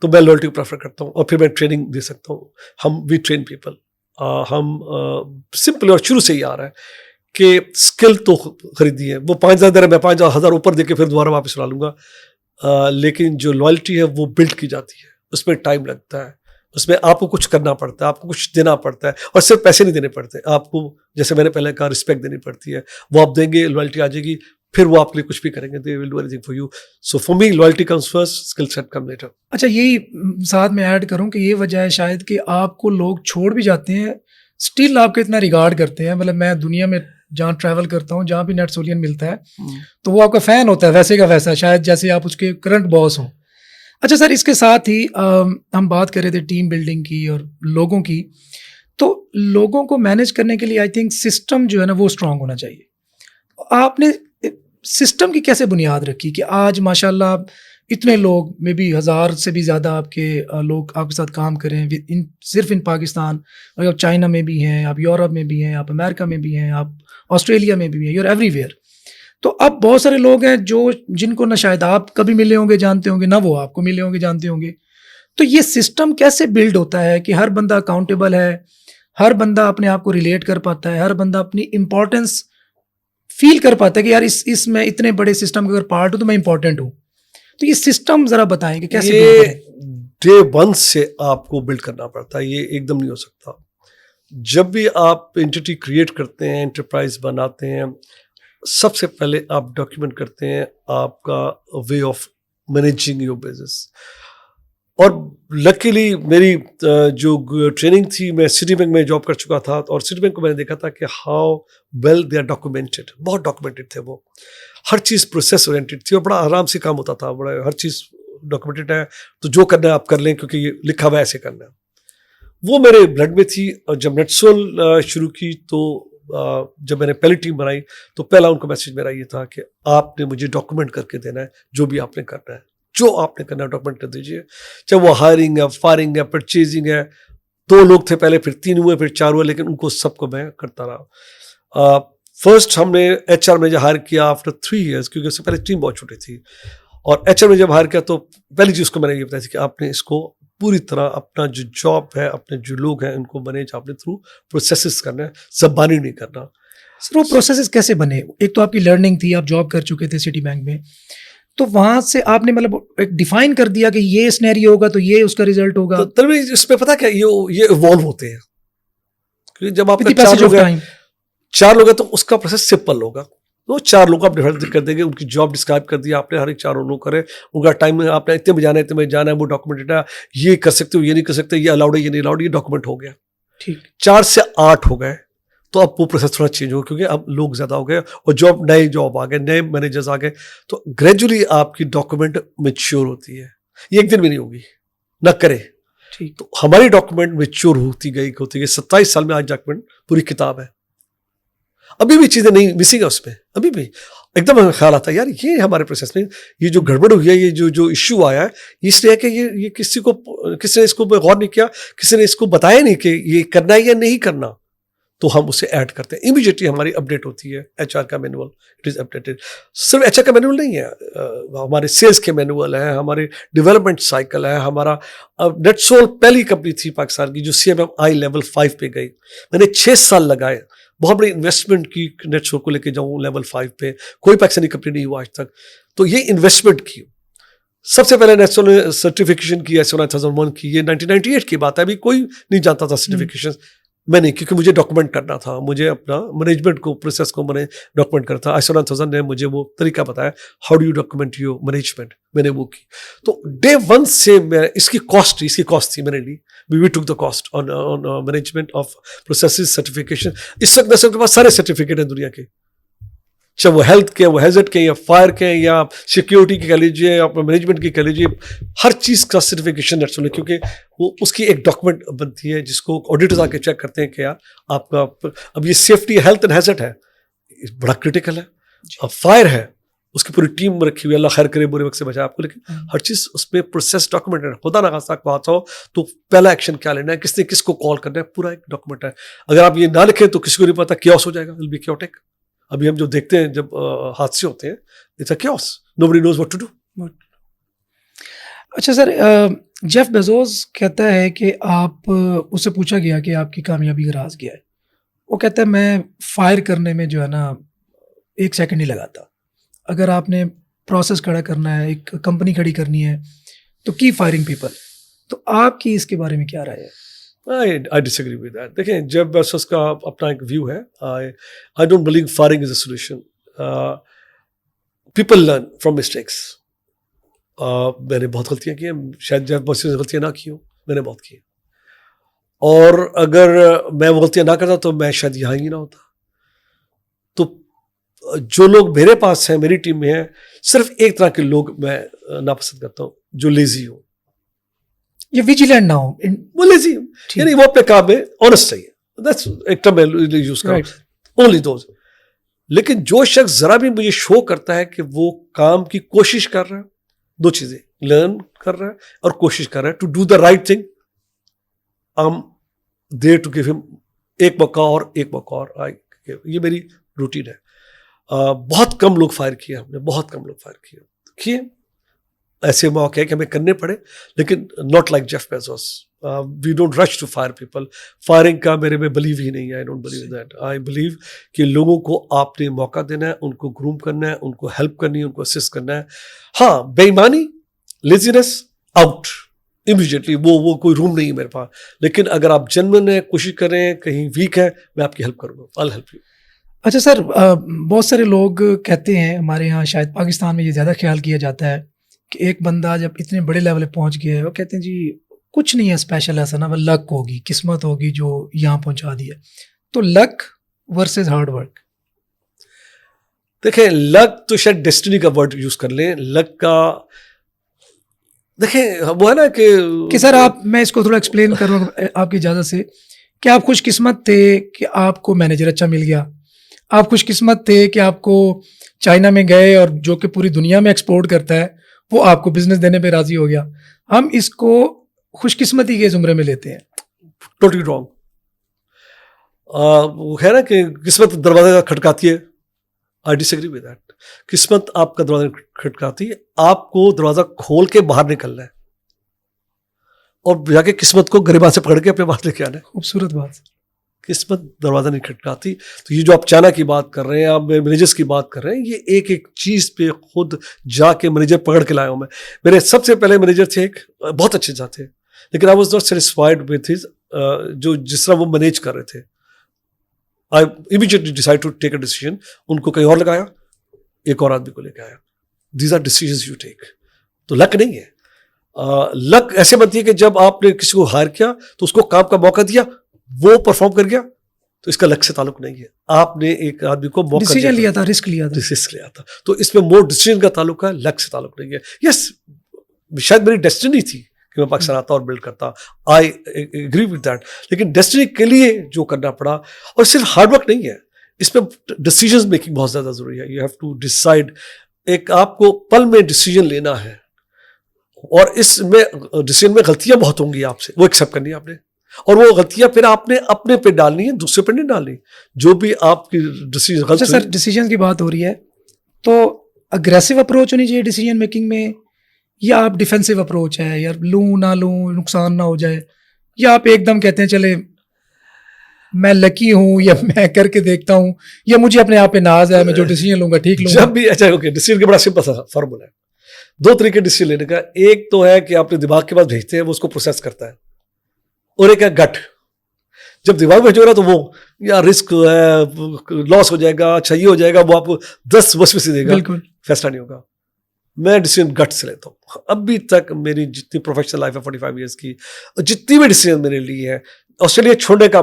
تو میں لائلٹی کو پریفر کرتا ہوں, اور پھر میں ٹریننگ دے سکتا ہوں. وی ٹرین پیپل. ہم سمپل اور شروع سے ہی آ رہا ہے کہ اسکل تو خریدی ہے, وہ 5,000 دے رہا ہے, میں 5,000 اوپر دے کے پھر دوبارہ واپس لا لوں گا. لیکن جو لائلٹی ہے وہ بلڈ کی جاتی ہے, اس میں ٹائم لگتا ہے, اس میں آپ کو کچھ کرنا پڑتا ہے, آپ کو کچھ دینا پڑتا ہے, اور صرف پیسے نہیں دینے پڑتے آپ کو. جیسے میں نے پہلے کہا, رسپیکٹ دینی پڑتی ہے. وہ آپ دیں گے, لائلٹی آ جائے گی, پھر وہ آپ کے لیے کچھ بھی کریں گے. They will do everything for you. So for me loyalty comes first, skill set come later. اچھا, یہی ساتھ میں ایڈ کروں کہ یہ وجہ ہے شاید کہ آپ کو لوگ چھوڑ بھی جاتے ہیں, اسٹل آپ کو اتنا ریگارڈ کرتے ہیں. مطلب میں دنیا میں جہاں ٹریول کرتا ہوں, جہاں بھی نیٹ سولین ملتا ہے, تو وہ آپ کا فین ہوتا ہے ویسے کا ویسا, شاید جیسے آپ اس کے کرنٹ باس ہوں. اچھا سر, اس کے ساتھ ہی ہم بات کر رہے تھے ٹیم بلڈنگ کی اور لوگوں کی. تو لوگوں کو مینیج کرنے کے لیے آئی تھنک سسٹم جو ہے نا وہ اسٹرانگ ہونا چاہیے. آپ نے سسٹم کی کیسے بنیاد رکھی کہ آج ماشاء اللہ اتنے لوگ میں بھی 1000 سے بھی زیادہ آپ کے لوگ آپ کے ساتھ کام کریں صرف ان پاکستان، اور آپ چائنا میں بھی ہیں، آپ یورپ میں بھی ہیں، آپ امریکہ میں بھی ہیں، آپ آسٹریلیا میں بھی ہیں، یو آر ایوری ویئر. تو اب بہت سارے لوگ ہیں جن کو نہ شاید آپ کبھی ملے ہوں گے جانتے ہوں گے، نہ وہ آپ کو ملے ہوں گے جانتے ہوں گے. تو یہ سسٹم کیسے بلڈ ہوتا ہے کہ ہر بندہ اکاؤنٹیبل ہے، ہر بندہ اپنے آپ کو ریلیٹ کر پاتا ہے، ہر بندہ اپنی امپورٹنس فیل کر پاتا ہے کہ یار اس میں اتنے بڑے سسٹم کا اگر پارٹ ہوں تو میں امپورٹنٹ ہوں. تو یہ سسٹم ذرا بتائیں کہ کیسے بلڈ یہ کریں. ڈے ون سے آپ کو بلڈ کرنا پڑتا ہے، یہ ایک دم نہیں ہو سکتا. جب بھی آپ انٹیٹی کریٹ کرتے ہیں، انٹرپرائز بناتے ہیں، سب سے پہلے آپ ڈاکیومنٹ کرتے ہیں آپ کا way of managing your business. اور لکیلی میری جو ٹریننگ تھی، میں سٹی بینک میں جاب کر چکا تھا، اور سٹی بینک کو میں نے دیکھا تھا کہ how well they are documented. بہت ڈاکومنٹڈ تھے وہ، ہر چیز پروسیس اورینٹیڈ تھی، اور بڑا آرام سے کام ہوتا تھا. بڑا ہر چیز ڈاکومنٹڈ ہے تو جو کرنا ہے آپ کر لیں، کیونکہ یہ لکھا ہوا ہے ایسے کرنا ہے. وہ میرے بلڈ میں تھی. اور جب نیٹسول شروع کی تو جب میں نے پہلی ٹیم بنائی تو پہلا ان کا میسج میرا یہ تھا کہ آپ نے مجھے ڈاکومنٹ کر کے دینا ہے، جو بھی آپ نے کرنا ہے، جو آپ نے کرنا ہے ڈاکومنٹ کر دیجیے. چاہے وہ ہائرنگ ہے، فائرنگ ہے، پرچیزنگ ہے. 2 لوگ تھے پہلے، پھر 3 ہوئے، پھر 4 ہوئے، لیکن ان کو سب کو میں کرتا رہا. فرسٹ ہم نے ایچ آر میں جب ہائر کیا آفٹر 3 ایئرس، کیونکہ اس سے پہلے ٹیم بہت چھوٹی تھی. اور ایچ آر میں جب ہائر کیا تو پہلی چیز کو میں نے یہ بتایا تھی کہ آپ نے اس کو پوری طرح اپنا جو جاب ہے، اپنے جو لوگ ہیں، ان کو مینیج آپ نے تھرو پروسیسز کرنا ہے، زبانی نہیں کرنا. سر وہ پروسیسز کیسے بنے؟ ایک تو آپ کی لرننگ تھی، آپ جاب کر چکے تھے سٹی بینک میں، تو وہاں سے آپ نے مطلب ایک ڈیفائن کر دیا کہ یہ سینیریو ہوگا تو یہ اس کا ریزلٹ ہوگا. تو تنویر اس پہ پتا کیا، یہ ایوالو ہوتے ہیں. کیونکہ جب آپ کا پیسج آف ٹائم 4 لوگ ہیں تو اس کا پروسیس سمپل ہوگا. وہ 4 لوگ آپ ڈیفائن کر دیں گے، ان کی جاب ڈسکرائب کر دیا آپ نے، ہر ایک 4 لوگ کرے، ان کا ٹائم آپ نے اتنے بجے جانا ہے، اتنے بجے جانا ہے، وہ ڈاکومنٹڈ ہے، یہ کر سکتے ہو، یہ نہیں کر سکتے، یہ الاؤڈ ہے، یہ نہیں الاؤڈ، یہ ڈاکومنٹ ہو گیا. ٹھیک. 4 سے 8 ہو گئے تو اب وہ پروسیس تھوڑا چینج ہو، کیونکہ اب لوگ زیادہ ہو گئے اور نئے جاب آ گئے، نئے مینیجرز آ گئے. تو گریجولی آپ کی ڈاکومنٹ میچور ہوتی ہے. یہ ایک دن میں نہیں ہوگی، نہ کرے. ٹھیک. تو ہماری ڈاکومنٹ میچور ہوتی گئی 27 سال میں آج ڈاکومنٹ پوری کتاب ہے. ابھی بھی چیزیں نہیں مسنگ ہے اس میں، ابھی بھی ایک دم ہمیں خیال آتا ہے یار یہ ہمارے پروسیس میں یہ جو گڑبڑ ہوئی ہے، یہ جو ایشو آیا ہے، اس لیے کہ یہ کسی نے اس کو غور نہیں کیا، کسی نے اس کو بتایا نہیں کہ یہ کرنا ہے یا نہیں کرنا، تو ہم اسے ایڈ کرتے ہیں. امیڈیٹلی ہماری اپڈیٹ ہوتی ہے ایچ آر کا مینول، اٹ از اپڈیٹڈ. صرف ایچ آر کا مینول نہیں ہے، ہمارے سیلس کے مینول ہیں، ہمارے ڈیولپمنٹ سائیکل ہے. ہمارا نیٹسول پہلی کمپنی تھی پاکستان کی جو CMMI لیول 5 پہ گئی. میں نے 6 سال لگائے، بہت بڑی انویسٹمنٹ کی نیٹسول کو لے کے جاؤں لیول 5 پہ. کوئی پاکستانی کمپنی نہیں ہوا آج تک. تو یہ انویسٹمنٹ کی. سب سے پہلے نیٹسول نے سرٹیفکیشن کی ISO 9001 کی، یہ 1998 کی بات ہے، ابھی کوئی نہیں جانتا تھا سرٹیفکیشن. میں نہیں، کیونکہ مجھے ڈاکومنٹ کرنا تھا، مجھے اپنا مینجمنٹ کو پروسیس کو میں نے ڈاکومنٹ کرنا تھا. ISO 9000 نے مجھے وہ طریقہ بتایا، how do you document your management, میں نے وہ کی. تو ڈے 1 سے میں اس کی کاسٹ تھی میرے لیے. We took the cost on management of processes certification. اس وقت میرے پاس سارے سرٹیفکیٹ ہیں دنیا کے، چاہے وہ ہیلتھ کے، وہ ہیزٹ کے، یا فائر کے، یا سیکیورٹی کی کہہ لیجیے، یا مینجمنٹ کی کہہ لیجیے، ہر چیز کا سرٹیفکیشن نیٹسول ہے. کیونکہ وہ اس کی ایک ڈاکومنٹ بنتی ہے جس کو آڈیٹرز آ کے چیک کرتے ہیں کہ یار آپ کا اب یہ سیفٹی ہیلتھ اینڈ ہیزٹ ہے، بڑا کرٹیکل ہے. اب فائر ہے، اس کی پوری ٹیم رکھی ہوئی، اللہ خیر کرے برے وقت سے بچائے آپ کو، لیکن ہر چیز اس میں پروسیس ڈاکومنٹ ہے. خدا نہ خاصہ بات ہو تو پہلا ایکشن کیا لینا ہے، کس نے کس کو کال کرنا ہے، پورا ایک ڈاکومنٹ ہے. اگر آپ یہ نہ لکھیں تو کسی کو نہیں پتا، کیوس ہو جائے گا، ول بی کیوٹک. ابھی ہم جو دیکھتے ہیں جب حادثے ہوتے ہیں، it's a chaos, nobody knows what to do. اچھا سر، جیف بیزوس کہتا ہے کہ آپ، اس سے پوچھا گیا کہ آپ کی کامیابی کا راز کیا ہے، وہ کہتا ہے میں فائر کرنے میں جو ہے نا 1 سیکنڈ نہیں لگاتا. اگر آپ نے پروسیس کھڑا کرنا ہے، ایک کمپنی کھڑی کرنی ہے تو کی فائرنگ پیپل. تو آپ کی اس کے بارے میں کیا رائے ہے؟ I disagree with that. دیکھیں جیف بیزوس کا اپنا ایک ویو ہے. I don't believe firing is a solution. People learn from mistakes. میں نے بہت غلطیاں کی ہیں، شاید جیف بیزوس نے غلطیاں نہ کی ہوں، میں نے بہت کی ہیں. اور اگر میں وہ غلطیاں نہ کرتا تو میں شاید یہاں ہی نہ ہوتا. تو جو لوگ میرے پاس ہیں، میری ٹیم میں ہیں، صرف ایک طرح کے لوگ میں ناپسند کرتا ہوں، جو لیزی ہوں. یہ ویجیلنٹ نہ ہو، وہ لیزی ہوں، یعنی وہ اپنے کام میں آنیسٹ چاہیے. دیٹس ایک ٹرم میں یوز کروں، اونلی دوز. لیکن جو شخص ذرا بھی مجھے شو کرتا ہے کہ وہ کام کی کوشش کر رہا ہے، دو چیزیں لرن کر رہا ہے اور کوشش کر رہا ہے to do the right thing. I am there to give ہم ایک موقع اور یہ میری روٹین ہے. بہت کم لوگ فائر کیے ہم نے, بہت کم لوگ فائر کیے. ایسے موقع ہے کہ ہمیں کرنے پڑے, لیکن not like Jeff Bezos. We don't rush to fire people. Firing کا میرے میں بلیو ہی نہیں ہے. I don't believe that. I believe کہ لوگوں کو آپ نے موقع دینا ہے, ان کو گروم کرنا ہے, ان کو ہیلپ کرنی ہے, ان کو اسسٹ کرنا ہے. ہاں بے ایمانی, لیزینس آؤٹ امیڈیٹلی, وہ کوئی روم نہیں ہے میرے پاس. لیکن اگر آپ جنمن ہے, کوشش کریں, کہیں ویک ہے, میں آپ کی ہیلپ کروں گا. I help you. اچھا سر, بہت سارے لوگ کہتے ہیں, ہمارے یہاں شاید پاکستان میں یہ زیادہ خیال کیا جاتا ہے کہ ایک بندہ جب اتنے بڑے لیول پہ پہنچ گیا ہے, وہ کہتے ہیں جی کچھ نہیں ہے اسپیشل, ایسا نا, وہ لک ہوگی, قسمت ہوگی جو یہاں پہنچا دیا. تو لک ورسز ہارڈ ورک. دیکھیں لک تو شاید ڈیسٹنی کا ورڈ یوز کر لیں. لک کا دیکھیں وہ ہے نا کہ سر آپ, میں اس کو تھوڑا ایکسپلین کروں آپ کی اجازت سے, کہ آپ خوش قسمت تھے کہ آپ کو مینیجر اچھا مل گیا, آپ خوش قسمت تھے کہ آپ کو چائنا میں گئے اور جو کہ پوری دنیا میں ایکسپورٹ کرتا ہے وہ آپ کو بزنس دینے پہ راضی ہو گیا. ہم اس کو خوش قسمتی کے زمرے میں لیتے ہیں. Totally wrong. وہ ہے نا کہ قسمت دروازہ کا کھٹکاتی ہے. آئی ڈس ایگری ود دیٹ. قسمت آپ کا دروازہ کھٹکاتی ہے, آپ کو دروازہ کھول کے باہر نکلنا ہے اور جا کے قسمت کو گریبان سے پکڑ کے اپنے باہر لے کے آنا ہے. خوبصورت بات. قسمت دروازہ نہیں کھٹکاتی. تو یہ جو آپ چائنا کی بات کر رہے ہیں, آپ مینیجرس کی بات کر رہے ہیں, یہ ایک ایک چیز پہ خود جا کے مینیجر پکڑ کے لایا ہوں میں. میرے سب سے پہلے مینیجر تھے ایک, بہت اچھے تھے, لیکن I was not satisfied with his جو جس طرح وہ مینیج کر رہے تھے. I immediately decide to take a decision. ان کو کہیں اور لگایا, ایک اور آدمی کو لے کے آیا. These are decisions you take. تو لک نہیں ہے. لک ایسے بنتی ہے کہ جب آپ نے کسی کو ہائر کیا تو اس کو کام کا موقع دیا, وہ پرفارم کر گیا, تو اس کا لک سے تعلق نہیں ہے. آپ نے ایک آدمی کو موقع ڈیسیژن لیا تھا, رسک لیا تھا, تو اس میں مور ڈیسیژن کا تعلق ہے, لک سے تعلق نہیں ہے. یس شاید میری ڈیسٹنی تھی کہ میں پاکستان آتا اور بلڈ کرتا. I agree with that. لیکن ڈیسٹنی کے لیے جو کرنا پڑا, اور صرف ہارڈ ورک نہیں ہے, اس میں ڈیسیژن میکنگ بہت زیادہ ضروری ہے. You have to decide. ایک آپ کو پل میں ڈیسیژن لینا ہے, اور اس میں ڈیسیژن میں غلطیاں بہت ہوں گی آپ سے, وہ ایکسیپٹ کرنی ہے آپ نے, اور وہ غلطیاں پھر آپ نے اپنے پہ ڈالنی ہے, دوسرے پہ نہیں ڈالنی. جو بھی آپ کی ڈیسیژن غلط. سر ڈیسیژن کی بات ہو رہی ہے, تو اگریسو اپروچ ہونی چاہیے ڈیسیژن میکنگ میں, یا آپ ڈیفینسو اپروچ ہے, یا لوں نہ لوں نقصان نہ ہو جائے, یا آپ ایک دم کہتے ہیں چلے میں لکی ہوں, یا میں کر کے دیکھتا ہوں, یا مجھے اپنے آپ پہ ناز ہے, میں جو ڈیسیژن لوں گا ٹھیک لوں گا. جب بھی اچھا اوکے, ڈیسیژن کا بڑا سمپل سا فارمولا ہے. دو طریقے ڈیسیژن لینے کا. ایک تو ہے کہ آپ نے دماغ کے پاس بھیجتے ہیں, وہ اس کو پروسیس کرتا ہے, اور ایک ہے گٹ. جب دماغ بھیجو گا تو وہ یا رسک ہے, لاس ہو جائے گا, اچھا یہ ہو جائے گا, وہ آپ کو 10 وسوسے دے گا, بالکل فیصلہ نہیں ہوگا. میں ڈیسیژن گٹ سے لیتا ہوں. ابھی تک میری جتنی پروفیشنل لائف ہے 45 ایئرس کی, جتنی بھی ڈیسیژن میرے لیے ہے, آسٹریلیا چھوڑنے کا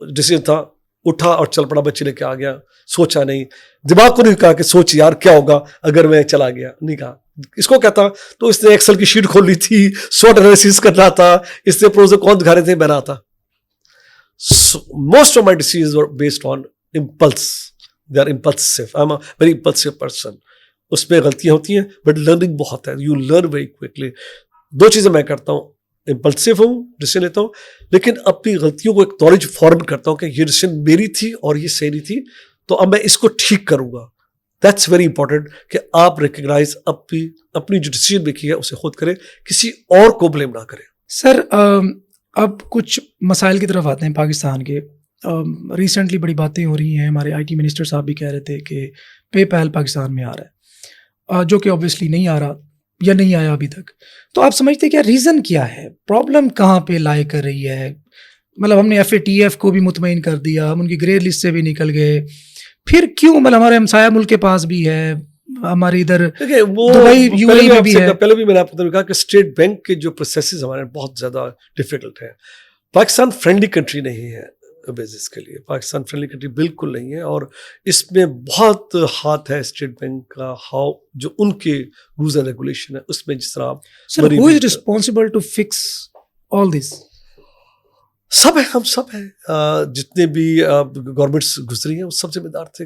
ڈیسیژن تھا, اٹھا اور چل پڑا, بچے لے کے آ گیا, سوچا نہیں, دماغ کو نہیں کہا کہ سوچ یار کیا ہوگا اگر میں چلا گیا, نہیں کہا. اس کو کہتا تو اس نے ایکسل کی شیٹ کھول لی تھی, سوٹ انالیسس کرنا تھا, اس نے پروز کون دکھا رہے تھے, میں رہا تھا. Most of my decisions were based on impulse. They are impulsive. I'm a very impulsive person. اس میں غلطیاں ہوتی ہیں, بٹ لرننگ بہت ہے. You learn very quickly. دو چیزیں میں کرتا ہوں, امپلسو ہوں, ڈیسیژن لیتا ہوں, لیکن اپنی غلطیوں کو ایکنالج فوراً کرتا ہوں کہ یہ ڈیسیژن میری تھی اور یہ صحیح نہیں تھی, تو اب میں اس کو ٹھیک کروں گا. دیٹس ویری امپورٹنٹ کہ آپ ریکگنائز اپنی جو ڈیسیژن میکنگ ہے اسے خود کریں, کسی اور کو بلیم نہ کریں. سر اب کچھ مسائل کی طرف آتے ہیں پاکستان کے. ریسنٹلی بڑی باتیں ہو رہی ہیں, ہمارے آئی ٹی منسٹر صاحب بھی کہہ رہے تھے کہ پے پیل پاکستان میں آ رہا ہے, جو کہ اوبویسلی نہیں آ رہا یا نہیں آیا ابھی تک. تو آپ سمجھتے کیا ریزن کیا ہے, پرابلم کہاں پہ لائے کر رہی ہے؟ مطلب ہم نے FATF کو بھی مطمئن کر دیا, ہم ان کی گرے لسٹ سے بھی نکل گئے, پھر کیوں؟ مطلب ہمارے ہمسایہ ملک کے پاس بھی ہے, ہمارے ادھر دبئی UAE میں بھی ہے. پہلے بھی میں نے آپ کو کہا کہ اسٹیٹ بینک کے جو پروسیسز ہمارے بہت زیادہ ڈیفیکلٹ ہیں. پاکستان فرینڈلی کنٹری نہیں ہے بزنس کے لیے, پاکستان فرینڈلی کنٹری بالکل نہیں ہے, اور اس میں بہت ہاتھ ہے اسٹیٹ بینک کا. ہاؤ جو ان کے رولز اینڈ ریگولیشن ہے اس میں, جس طرح سر ہو از ریسپانسبل ٹو فکس آل دس؟ سب ہے, ہم سب ہیں, جتنے بھی گورنمنٹس گزری ہیں وہ سب ذمہ دار تھے.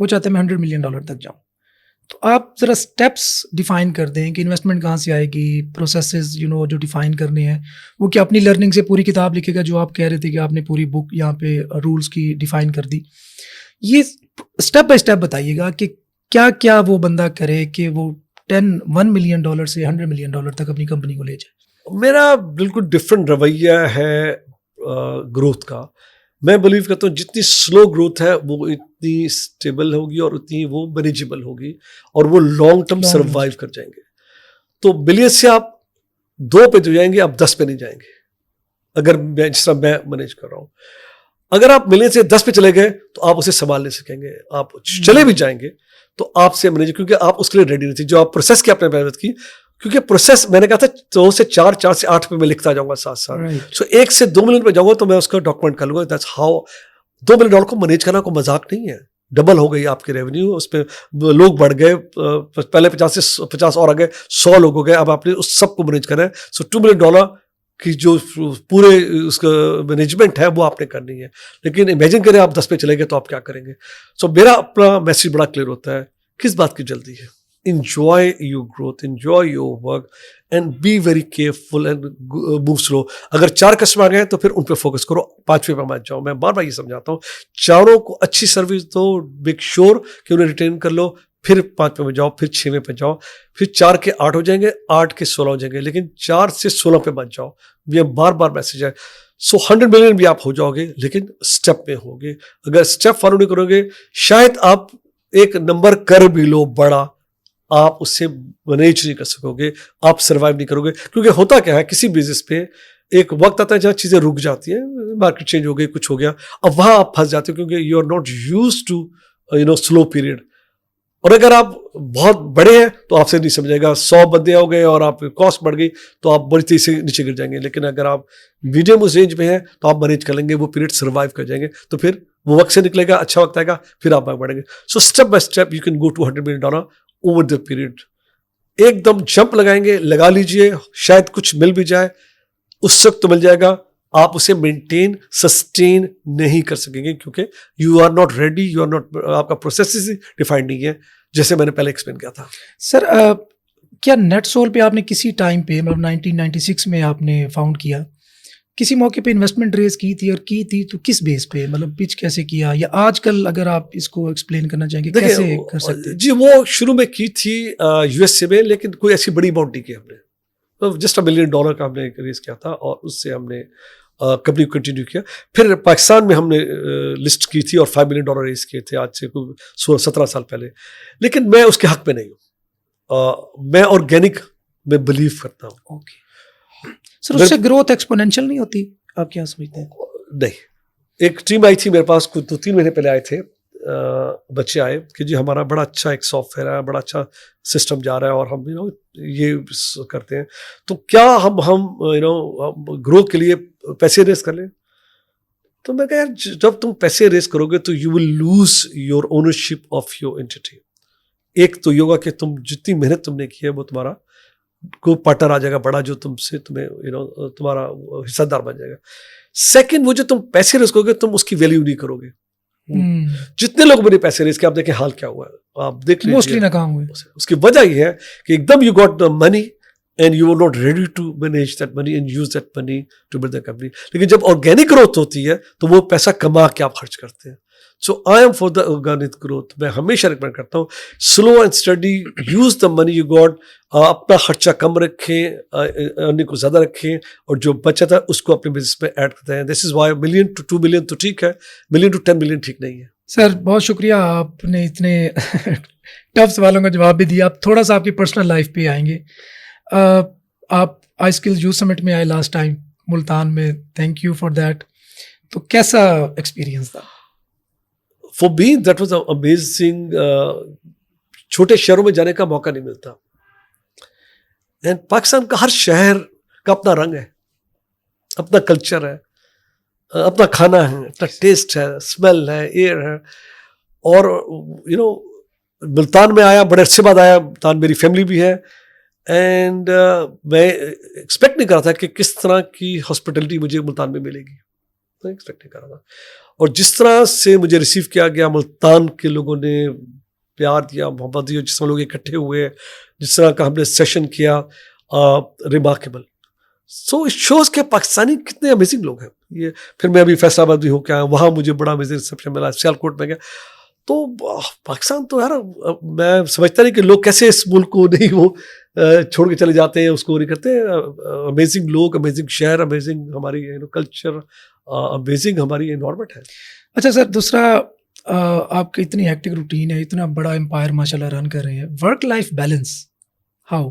وہ چاہتے ہیں میں $100 ملین تک جاؤں. تو آپ ذرا اسٹیپس ڈیفائن کر دیں کہ انویسٹمنٹ کہاں سے آئے گی, پروسیسز جو ڈیفائن کرنے ہیں, وہ کیا اپنی لرننگ سے پوری کتاب لکھے گا جو آپ کہہ رہے تھے کہ آپ نے پوری بک یہاں پہ رولس کی ڈیفائن کر دی. یہ اسٹیپ بائی اسٹیپ بتائیے گا کہ کیا کیا وہ بندہ کرے کہ وہ $1 ملین سے $100 ملین تک اپنی کمپنی کو لے جائے. میرا بالکل ڈفرینٹ رویہ ہے گروتھ کا. میں بلیو کرتا ہوں جتنی سلو گروتھ ہے وہ اتنی اسٹیبل ہوگی اور اتنی وہ مینیجیبل ہوگی اور وہ لانگ ٹرم سروائیو کر جائیں گے. تو ملین سے آپ 2 پہ جو جائیں گے آپ 10 پہ نہیں جائیں گے, اگر میں جس طرح میں مینیج کر رہا ہوں. اگر آپ ملین سے 10 پہ چلے گئے تو آپ اسے سنبھال نہیں سکیں گے. آپ چلے بھی جائیں گے تو آپ سے مینیج, کیونکہ آپ اس کے لیے ریڈی نہیں تھے. جو آپ پروسیس کی آپ نے محنت کی, کیونکہ پروسیس میں نے کہا تھا 2 سے 4, 4 سے 8 پہ میں لکھتا جاؤں گا ساتھ ساتھ. سو 1 سے 2 ملین پہ جاؤں گا تو میں اس کا ڈاکومنٹ کر لوں گا. That's how. $2 ملین کو مینیج کرنا کوئی مذاق نہیں ہے. ڈبل ہو گئی آپ کی ریونیو, اس پہ لوگ بڑھ گئے, پہلے 50 سے 50 اور آ گئے, 100 لوگ ہو گئے, اب آپ نے اس سب کو مینیج کرنا ہے. سو $2 ملین کی جو پورے اس کا مینجمنٹ ہے وہ آپ نے کرنی ہے. لیکن امیجن کریں آپ 10 پہ چلے گئے تو آپ کیا کریں گے. سو میرا اپنا میسیج بڑا کلیئر ہوتا ہے, کس بات کی جلدی ہے. enjoy your growth, enjoy your work and be very careful and move slow. اگر 4 کسٹمر آ گئے تو پھر ان پہ فوکس کرو, 5ویں پہ مت جاؤ. میں بار بار یہ سمجھاتا ہوں, 4 کو اچھی سروس دو, میک شیور کہ انہیں ریٹین کر لو, پھر 5 پہ جاؤ, پھر 6 پہ جاؤ, پھر 4 کے 8 ہو جائیں گے, 8 کے 16 ہو جائیں گے, لیکن 4 سے 16 پہ مت جاؤ. یہ بار بار میسج ہے. سو 100 ملین بھی آپ ہو جاؤ گے لیکن اسٹیپ میں ہوگے. اگر اسٹیپ فالو نہیں کرو گے, شاید آپ ایک نمبر کر بھی لو بڑا, آپ اس سے مینیج نہیں کر سکو گے, آپ سروائیو نہیں کرو گے. کیونکہ ہوتا کیا ہے, کسی بزنس پہ ایک وقت آتا ہے جہاں چیزیں رک جاتی ہیں, مارکیٹ چینج ہو گئی, کچھ ہو گیا, اب وہاں آپ پھنس جاتے ہو کیونکہ you are not use to slow period. اور اگر آپ بہت بڑے ہیں تو آپ سے نہیں سمجھے گا, 100 بندے ہو گئے اور آپ کاسٹ بڑھ گئی تو آپ بڑی تیزی سے نیچے گر جائیں گے. لیکن اگر آپ میڈیم اس رینج میں ہیں تو آپ مینیج کر لیں گے, وہ پیریڈ سروائیو کر جائیں گے, تو پھر وہ وقت سے نکلے گا, اچھا وقت آئے گا, پھر آپ بڑھیں گے. So step by step you can go to $100 million over the period. ایک دم جمپ لگائیں گے, لگا لیجئے, شاید کچھ مل بھی جائے, اس وقت تو مل جائے گا, آپ اسے مینٹین سسٹین نہیں کر سکیں گے کیونکہ you are not ready, you are not, آپ کا پروسیس ڈیفائنڈ نہیں ہے, جیسے میں نے پہلے ایکسپلین کیا تھا. سر کیا نیٹ سول پہ آپ نے کسی ٹائم پہ, مطلب 1996 میں آپ نے فاؤنڈ کیا, کسی موقع پہ انویسٹمنٹ ریز کی تھی, اور کی تھی تو کس بیس پہ, مطلب پچ کیسے کیا, یا آج کل اگر آپ اس کو ایکسپلین کرنا چاہیں گے کیسے کر سکتے ہیں؟ جی وہ شروع میں کی تھی USA میں, لیکن کوئی ایسی بڑی اماؤنٹ نہیں کی ہم نے, جسٹ $1 ملین کا ہم نے ریز کیا تھا اور اس سے ہم نے کمپنی کو کنٹینیو کیا. پھر پاکستان میں ہم نے لسٹ کی تھی اور $5 ملین ریز کیے تھے, آج سے 17 سال پہلے. لیکن میں اس کے حق میں نہیں ہوں, میں آرگینک میں بلیو کرتا ہوں. اوکے سر, اس سے گروتھ ایکسپونینشیل نہیں ہوتی, آپ کیا سمجھتے ہیں؟ نہیں, ایک ٹیم آئی تھی میرے پاس, کچھ 2-3 مہینے پہلے آئے تھے بچے آئے کہ جی ہمارا بڑا اچھا ایک سافٹ ویئر ہے, بڑا اچھا سسٹم جا رہا ہے اور ہم یہ کرتے ہیں, تو کیا ہم گرو کے لیے پیسے ریز کر لیں. تو میں کہا جب تم پیسے ریز کرو گے تو you will lose your ownership of your entity. ایک تو یہ ہوگا کہ تم جتنی محنت تم نے کی ہے وہ تمہارا کوئی پارٹنر آ جائے گا بڑا جو تم سے تمہیں تمہارا حصہ دار بن جائے گا. سیکنڈ, وہ جو تم پیسے ریز کرو گے تم اس کی ویلیو نہیں کرو گے. جتنے لوگ میرے پیسے ریز کے آپ دیکھیں حال کیا ہوا ہے, آپ دیکھ لیجیے, موسٹلی ناکام ہوئے. اس کی وجہ یہ ہے کہ ایک دم you got the money and you are not ready to manage that money and use that money to build the company. لیکن جب آرگینک گروتھ ہوتی ہے تو وہ پیسہ کما کے آپ خرچ کرتے ہیں. So I am for the organic growth. میں ہمیشہ ریکمینڈ کرتا ہوں slow and steady, use the money you got, اپنا خرچہ کم رکھیں, ارننگ کو زیادہ رکھیں, اور جو بچت ہے اس کو اپنے بزنس میں ایڈ کرتے ہیں. This is why $1 million to $2 million تو ٹھیک ہے, $1 ملین to $10 ملین ٹھیک نہیں ہے. سر بہت شکریہ, آپ نے اتنے ٹف سوالوں کا جواب بھی دیا. آپ تھوڑا سا آپ کی پرسنل لائف پہ آئیں گے. آپ آئی اسکل یوز سمٹ میں آئے لاسٹ ٹائم ملتان میں, تھینک یو فار دیٹ. تو کیسا ایکسپیرینس تھا؟ For me that was amazing. چھوٹے شہروں میں جانے کا موقع نہیں ملتا, اینڈ پاکستان کا ہر شہر کا اپنا رنگ ہے, اپنا کلچر ہے, اپنا کھانا ہے, اپنا ٹیسٹ ہے, اسمیل ہے, ایئر ہے. اور ملتان میں آیا, بڑے عرصے بعد آیا. ملتان میری فیملی بھی ہے, اینڈ میں ایکسپیکٹ نہیں کر رہا تھا کہ کس طرح کی ہاسپٹلٹی مجھے ملتان میں ملے گی. میں ایکسپیکٹ نہیں کر رہا تھا. اور جس طرح سے مجھے ریسیو کیا گیا, ملتان کے لوگوں نے پیار دیا, محبت دی, جس طرح لوگ اکٹھے ہوئے, جس طرح کا ہم نے سیشن کیا, ریمارکیبل. سو اٹ شوز کہ پاکستانی کتنے امیزنگ لوگ ہیں. یہ پھر میں ابھی فیصل آباد بھی ہو کے آیا, وہاں مجھے بڑا امیزنگ ریسیپشن ملا. سیالکوٹ میں گیا تو پاکستان تو یار میں سمجھتا نہیں کہ لوگ کیسے اس ملک کو نہیں وہ چھوڑ کے چلے جاتے ہیں, اس کو نہیں کرتے. امیزنگ لوگ, امیزنگ شہر, امیزنگ ہماری کلچر, امیزنگ ہماری انوائرمنٹ ہے. اچھا سر, دوسرا آپ کی اتنی ہیکٹک روٹین ہے, اتنا بڑا امپائر ماشاء اللہ رن کر رہے ہیں, work life balance how?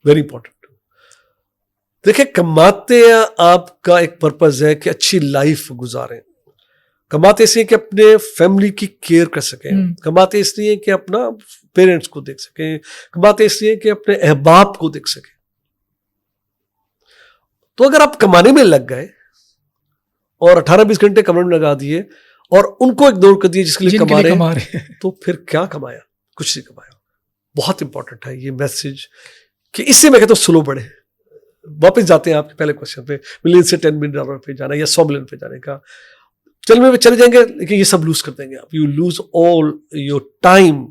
Very important. دیکھیں, کماتے ہیں آپ کا ایک پرپز ہے کہ اچھی لائف گزاریں. کماتے اس لیے کہ اپنے فیملی کی کیئر کر سکیں, کماتے اس لیے کہ اپنا پیرنٹس کو دیکھ سکیں, کماتے اس لیے کہ اپنے احباب کو دیکھ سکیں. تو اگر آپ کمانے میں لگ گئے اور 18-20 گھنٹے کمرے میں لگا دیے اور ان کو اگنور کر دیے جس کے لیے کما رہے ہیں, تو پھر کیا کمایا؟ کچھ نہیں کمایا. بہت امپورٹنٹ ہے یہ میسج کہ اس سے میں کہتا ہوں سلو بڑھے. واپس جاتے ہیں آپ کے پہلے کوشچن پہ, ملین سے $10 ملین پہ جانا یا 100 ملین پہ جانے کا. چلنے میں چلے جائیں گے لیکن یہ سب لوز کر دیں گے آپ. You lose all your time.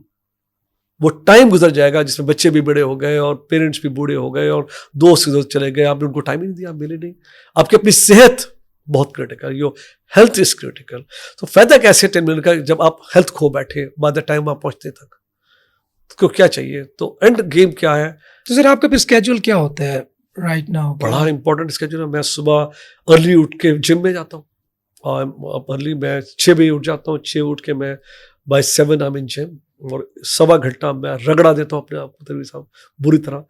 وہ ٹائم گزر جائے گا جس میں بچے بھی بڑے ہو گئے اور پیرنٹس بھی بوڑھے ہو گئے اور دوست چلے گئے, آپ نے ان کو ٹائم ہی نہیں دیا, آپ ملے نہیں. آپ کی اپنی صحت بہت critical, your health is critical. تو فائدہ کیسے 10 منٹ کا جب آپ ہیلتھ کھو بیٹھے بعد ٹائم آپ پہنچتے تک, تو کیا چاہیے؟ تو اینڈ گیم کیا ہے؟ تو سر آپ کا پھر اسکیجول کیا ہوتا ہے رائٹ ناؤ؟ بڑا امپورٹنٹ اسکیجول ہے. میں صبح ارلی اٹھ کے جم میں جاتا ہوں. ارلی میں 6 بجے اٹھ جاتا ہوں. 6 اٹھ کے میں بائی 7 آئی ان جم, اور 1.25 گھنٹہ میں رگڑا دیتا ہوں اپنے آپ کو تنویر صاحب بری طرح.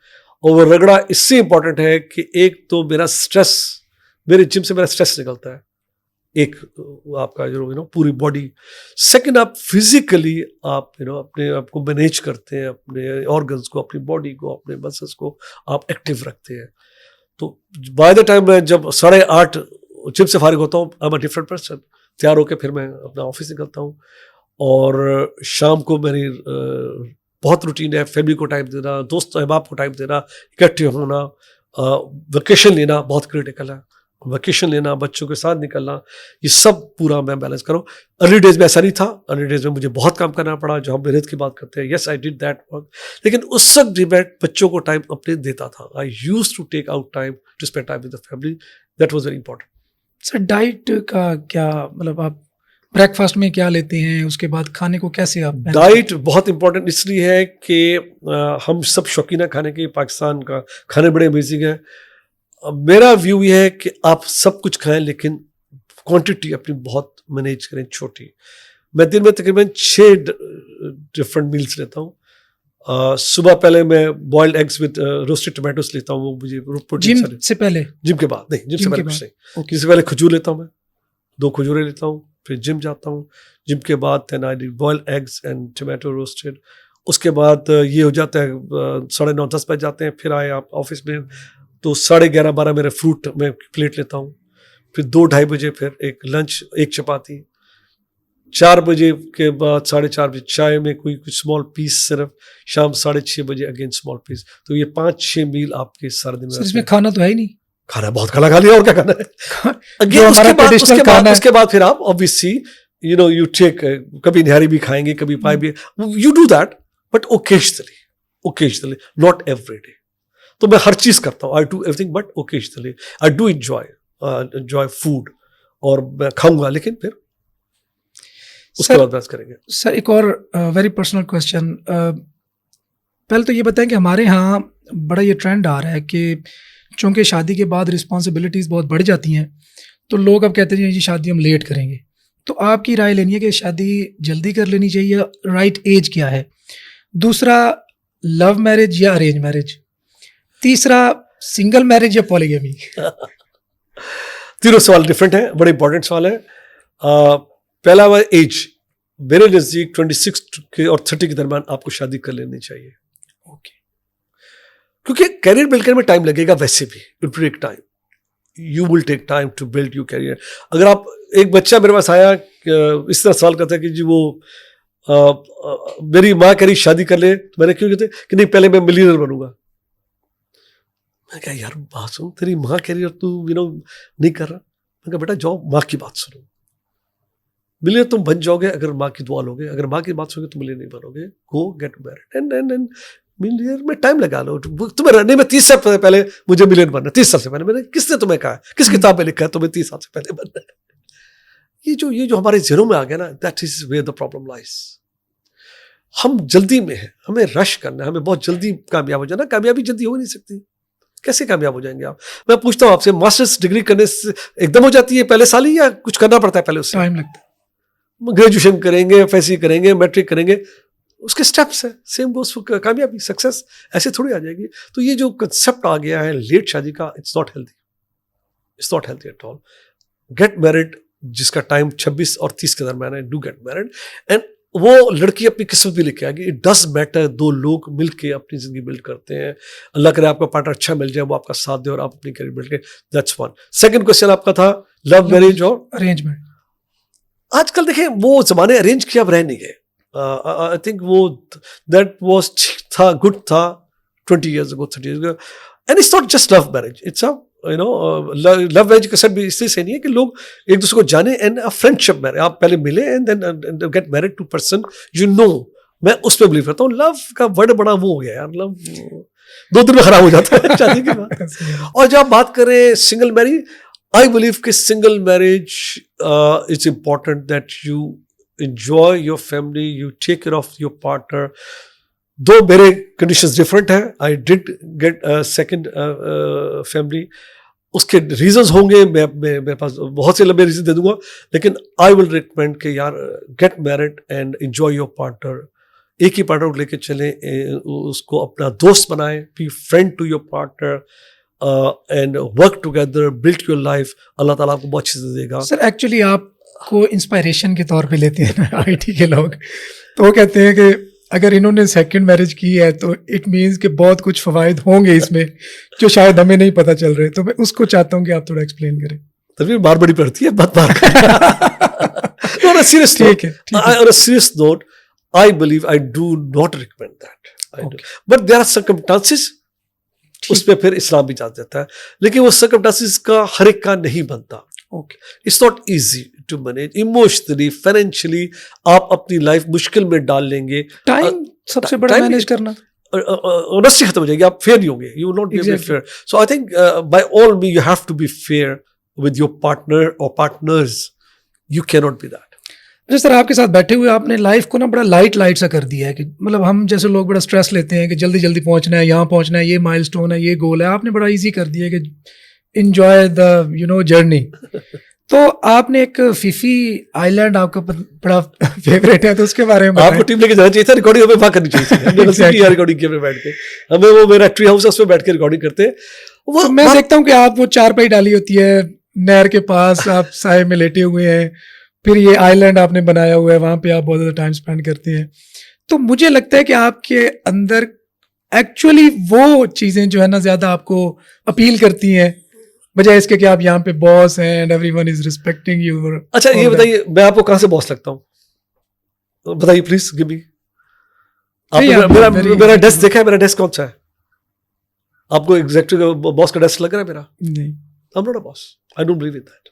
اور وہ رگڑا اس سے امپورٹنٹ ہے کہ ایک تو میرا اسٹریس, میرے جم سے میرا اسٹریس نکلتا ہے, ایک آپ کا جو پوری باڈی. سیکنڈ, آپ فزیکلی آپ اپنے آپ کو مینیج کرتے ہیں, اپنے آرگنس کو, اپنی باڈی کو, اپنے مسلس کو آپ ایکٹیو رکھتے ہیں. تو بائی دا ٹائم میں جب 8:30 جم سے فارغ ہوتا ہوں, I am a different person. تیار ہو کے پھر میں اپنا آفس نکلتا ہوں. اور شام کو میری بہت روٹین ہے, فیملی کو ٹائم دینا, دوست احباب کو ٹائم دینا, اکٹھے ہونا, ویکیشن لینا بہت کریٹیکل ہے. ویکیشن لینا, بچوں کے ساتھ نکلنا, یہ سب پورا میں بیلنس کروں. ارلی ڈیز میں ایسا نہیں تھا. ارلی ڈیز میں مجھے بہت کام کرنا پڑا, جو ہم محنت کی بات کرتے ہیں. یس آئی ڈیڈ دیٹ ورک, لیکن اس وقت بھی میں بچوں کو ٹائم اپنے دیتا تھا. I used to take out time to spend time with the family. That was very important. Sir diet کا کیا مطلب, آپ بریک فاسٹ میں کیا لیتے ہیں, اس کے بعد کھانے کو کیسے آپ؟ ڈائٹ بہت امپورٹنٹ اس لیے ہے کہ ہم سب شوقین ہیں کھانے کے. پاکستان کا کھانے بڑے امیزنگ ہیں. میرا ویو یہ ہے کہ آپ سب کچھ کھائیں لیکن کوانٹٹی اپنی بہت مینیج کریں, چھوٹی. میں دن میں تقریباً 6 ڈفرنٹ میلس لیتا ہوں. صبح پہلے میں boiled eggs with roasted tomatoes لیتا ہوں. وہ مجھے جم سے پہلے, جم کے بعد نہیں, جم سے پہلے کچھ نہیں. جم سے پہلے کھجور لیتا ہوں میں, 2 کھجوریں لیتا ہوں, پھر جم جاتا ہوں. جم کے بعد then I did boiled eggs and tomato roasted. اس کے بعد یہ ہو جاتا ہے 9:30-10 بج جاتے ہیں. پھر آئے آپ آفس میں تو 11:30-12 میرے فروٹ میں پلیٹ لیتا ہوں. پھر 2-2:30 بجے پھر ایک لنچ, ایک چپاتی. 4 بجے کے بعد 4:30 بجے چائے میں کوئی اسمال پیس صرف. شام 6:30 بجے اگین اسمال پیس. تو یہ 5-6 میل آپ کے سارے دن میں. اس میں کھانا تو ہے ہی نہیں, کھانا بہت کھانا کھا لیا, اور کیا کھانا ہے. اس کے بعد پھر آپ obviously you take کبھی نہاری بھی کھائیں گے, کبھی پائے بھی. You do that but occasionally not every day. تو میں ہر چیز کرتا ہوں. I do everything but occasionally. I do enjoy food, اور میں کھاؤں گا لیکن پھر اس کے بعد بات کریں گے. سر ایک اور ویری پرسنل کوشچن. پہلے تو یہ بتائیں کہ ہمارے ہاں بڑا یہ ٹرینڈ آ رہا ہے کہ چونکہ شادی کے بعد رسپانسبلٹیز بہت بڑھ جاتی ہیں, تو لوگ اب کہتے ہیں جی شادی ہم لیٹ کریں گے. تو آپ کی رائے لینی ہے کہ شادی جلدی کر لینی چاہیے, رائٹ ایج کیا ہے؟ دوسرا, لو میرج یا ارینج میرج؟ تیسرا, سنگل میرج یا پولیگیمی؟ تینوں سوال ڈفرینٹ ہیں, بڑے امپورٹنٹ سوال ہیں. پہلا ہوا ایج. میرے نزدیک 26 اور 30 کے درمیان آپ کو شادی کر لینی چاہیے. کیونکہ کیریئر بلڈ کرنے میں ٹائم لگے گا. ویسے بھی it will take time. You will take time to build your career. اگر آپ, ایک بچہ میرے پاس آیا اس طرح سوال کرتا ہے کہ جی وہ میری ماں کہہ رہی شادی کر لے, تو میں نے کیوں کہتے کہ نہیں پہلے میں ملینئر بنوں گا. میں کہا یار بات سن, تیری ماں کہہ رہی اور تو نہیں کر رہا. میں کہا بیٹا جاؤ ماں کی بات سنو, ملینئر تم بن جاؤ گے اگر ماں کی دعا لوگے, اگر ماں کی بات سنو گے تو ملینئر نہیں بنو گے. Go get married and millionaire میں ٹائم لگا لو. تمہیں رہنے میں 30 سال پہلے مجھے ملینئر بننا, 30 سال سے پہلے. میں نے کس نے تمہیں کہا ہے, کس کتاب میں لکھا ہے تمہیں 30 سال سے پہلے بننا ہے؟ یہ جو ہمارے ذہنوں میں آ گیا نا, that is where the problem lies. ہم جلدی میں ہیں, ہمیں رش کرنا ہے, ہمیں بہت جلدی کامیاب ہو جانا. کامیابی جلدی ہو نہیں سکتی. کیسے کامیاب ہو جائیں گے آپ؟ میں پوچھتا ہوں آپ سے, ماسٹرز ڈگری کرنے سے ایک دم ہو جاتی ہے پہلے سال ہی, یا کچھ کرنا پڑتا ہے پہلے اس سے؟ ٹائم لگتا ہے. گریجویشن کریں گے, FSC کریں گے, میٹرک کریں گے, اس کے سٹیپس ہیں. سیم گوز فار کامیابی, سکسیس ایسے تھوڑی آ جائے گی. تو یہ جو کنسیپٹ آ گیا ہے لیٹ شادی کا, it's not healthy, it's not healthy at all. Get married, جس کا ٹائم 26 اور 30 کے درمیان ہے, ڈو گیٹ میرڈ. اینڈ وہ لڑکی اپنی قسمت بھی لے کے آئے گی. اٹ ڈز میٹر, دو لوگ مل کے اپنی زندگی بلڈ کرتے ہیں. اللہ کرے آپ کا پارٹنر اچھا مل جائے, وہ آپ کا ساتھ دے اور آپ اپنی کیریئر بلڈ کریں. That's one. سیکنڈ کوشچن آپ کا تھا لو میرج اور ارینجمنٹ. آج کل دیکھیں وہ زمانے ارینج کیا اب رہ نہیں گئے. آئی تھنک وہ دیٹ واز تھا, گڈ تھا 20 years ago, 30 years ago. And it's not just love marriage, it's love marriage کا سیٹ بھی اس سے نہیں ہے کہ لوگ ایک دوسرے کو جانے, اینڈ فرینڈ شپ میں آپ پہلے ملے and then get married to person you know. میں اس پہ بلیو کرتا ہوں. لو کا ورڈ بڑا وہ ہو گیا یار, لو 2 دن میں خراب ہو جاتا ہے شادی کے بعد. اور جب آپ بات کریں سنگل میرج, I believe کہ single marriage is important, that you enjoy your family, you take care of your partner. دو میرے conditions different ہیں. I did get a second family. اس کے reasons ہوں گے, میں میرے پاس بہت سے لمبے reasons دے دوں گا, لیکن I will recommend کہ یار get married and enjoy your partner. ایک ہی پارٹنر کو لے کے چلیں, اس کو اپنا دوست بنائیں, be friend to your partner. And work together, build your life. اللہ تعالیٰ آپ کو بہت چیزیں دے گا. سر ایکچولی آپ کو انسپائریشن کے طور پہ لیتے ہیں نا IT کے لوگ, تو وہ کہتے ہیں کہ اگر انہوں نے سیکنڈ میرج کی ہے تو اٹ مینس کہ بہت کچھ فوائد ہوں گے اس میں جو شاید ہمیں نہیں پتہ چل رہے. تو میں اس کو چاہتا ہوں کہ آپ تھوڑا ایکسپلین کریں. تبھی بار بڑی پڑتی ہے, بات بار. Serious note, I believe I do not recommend that. But there are circumstances, اس پہ پھر اسلام بھی اجازت دیتا ہے, لیکن وہ سرکمسٹانسز کا ہر ایک کا نہیں بنتا. It's not easy to manage emotionally, financially. آپ اپنی لائف مشکل میں ڈال لیں گے. ٹائم سب سے بڑا مینیج کرنا, آنیسٹی ختم ہو جائے گی, آپ فیئر نہیں ہوں گے. You will not be able fair. So I think by all me you have to be fair with your partner اور پارٹنرز. یو کی ناٹ بی دیٹ. جس طرح آپ کے ساتھ بیٹھے ہوئے آپ نے لائف کو نا بڑا لائٹ سا کر دیا ہے, کہ مطلب ہم جیسے لوگ بڑا اسٹریس لیتے ہیں کہ جلدی جلدی پہنچنا ہے, یہاں پہنچنا ہے, یہ مائل سٹون ہے, یہ گول ہے. آپ نے بڑا ایزی کر دیا ہے کہ انجوائے دا جرنی. تو آپ نے ایک فیفی آئی لینڈ آپ کا بڑا فیوریٹ ہے, تو اس کے بارے میں آپ کو ٹیم لے کے جانا چاہیے تھا, ریکارڈنگ ہمیں وہاں کرنی چاہیے تھی. ریکارڈنگ کے بیٹھ کے ہمیں وہ میرا ٹری ہاؤس ہے, اس پہ بیٹھ کے ریکارڈنگ کرتے. میں دیکھتا ہوں کہ آپ وہ چارپائی ڈالی ہوتی ہے نہر کے پاس, آپ سائے میں لیٹے ہوئے ہیں, پھر یہ آئی لینڈ آپ نے بنایا ہوا ہے, وہاں پہ آپ بہت زیادہ ٹائم اسپینڈ کرتے ہیں. تو مجھے لگتا ہے کہ آپ کے اندر ایکچولی وہ چیزیں جو ہے نا زیادہ آپ کو اپیل کرتی ہیں, بجائے اس کے کہ آپ یہاں پہ باس ہیں and every one is respecting you. اچھا یہ بتائیے, میں آپ کو کہاں سے باس لگتا ہوں, بتائیے پلیز گیو می. میرا ڈیسک دیکھا ہے, میرا ڈیسک کون سا ہے؟ آپ کو ایگزیکٹو باس کا ڈیسک لگ رہا ہے میرا؟ نہیں, I'm not a boss. I don't believe in that.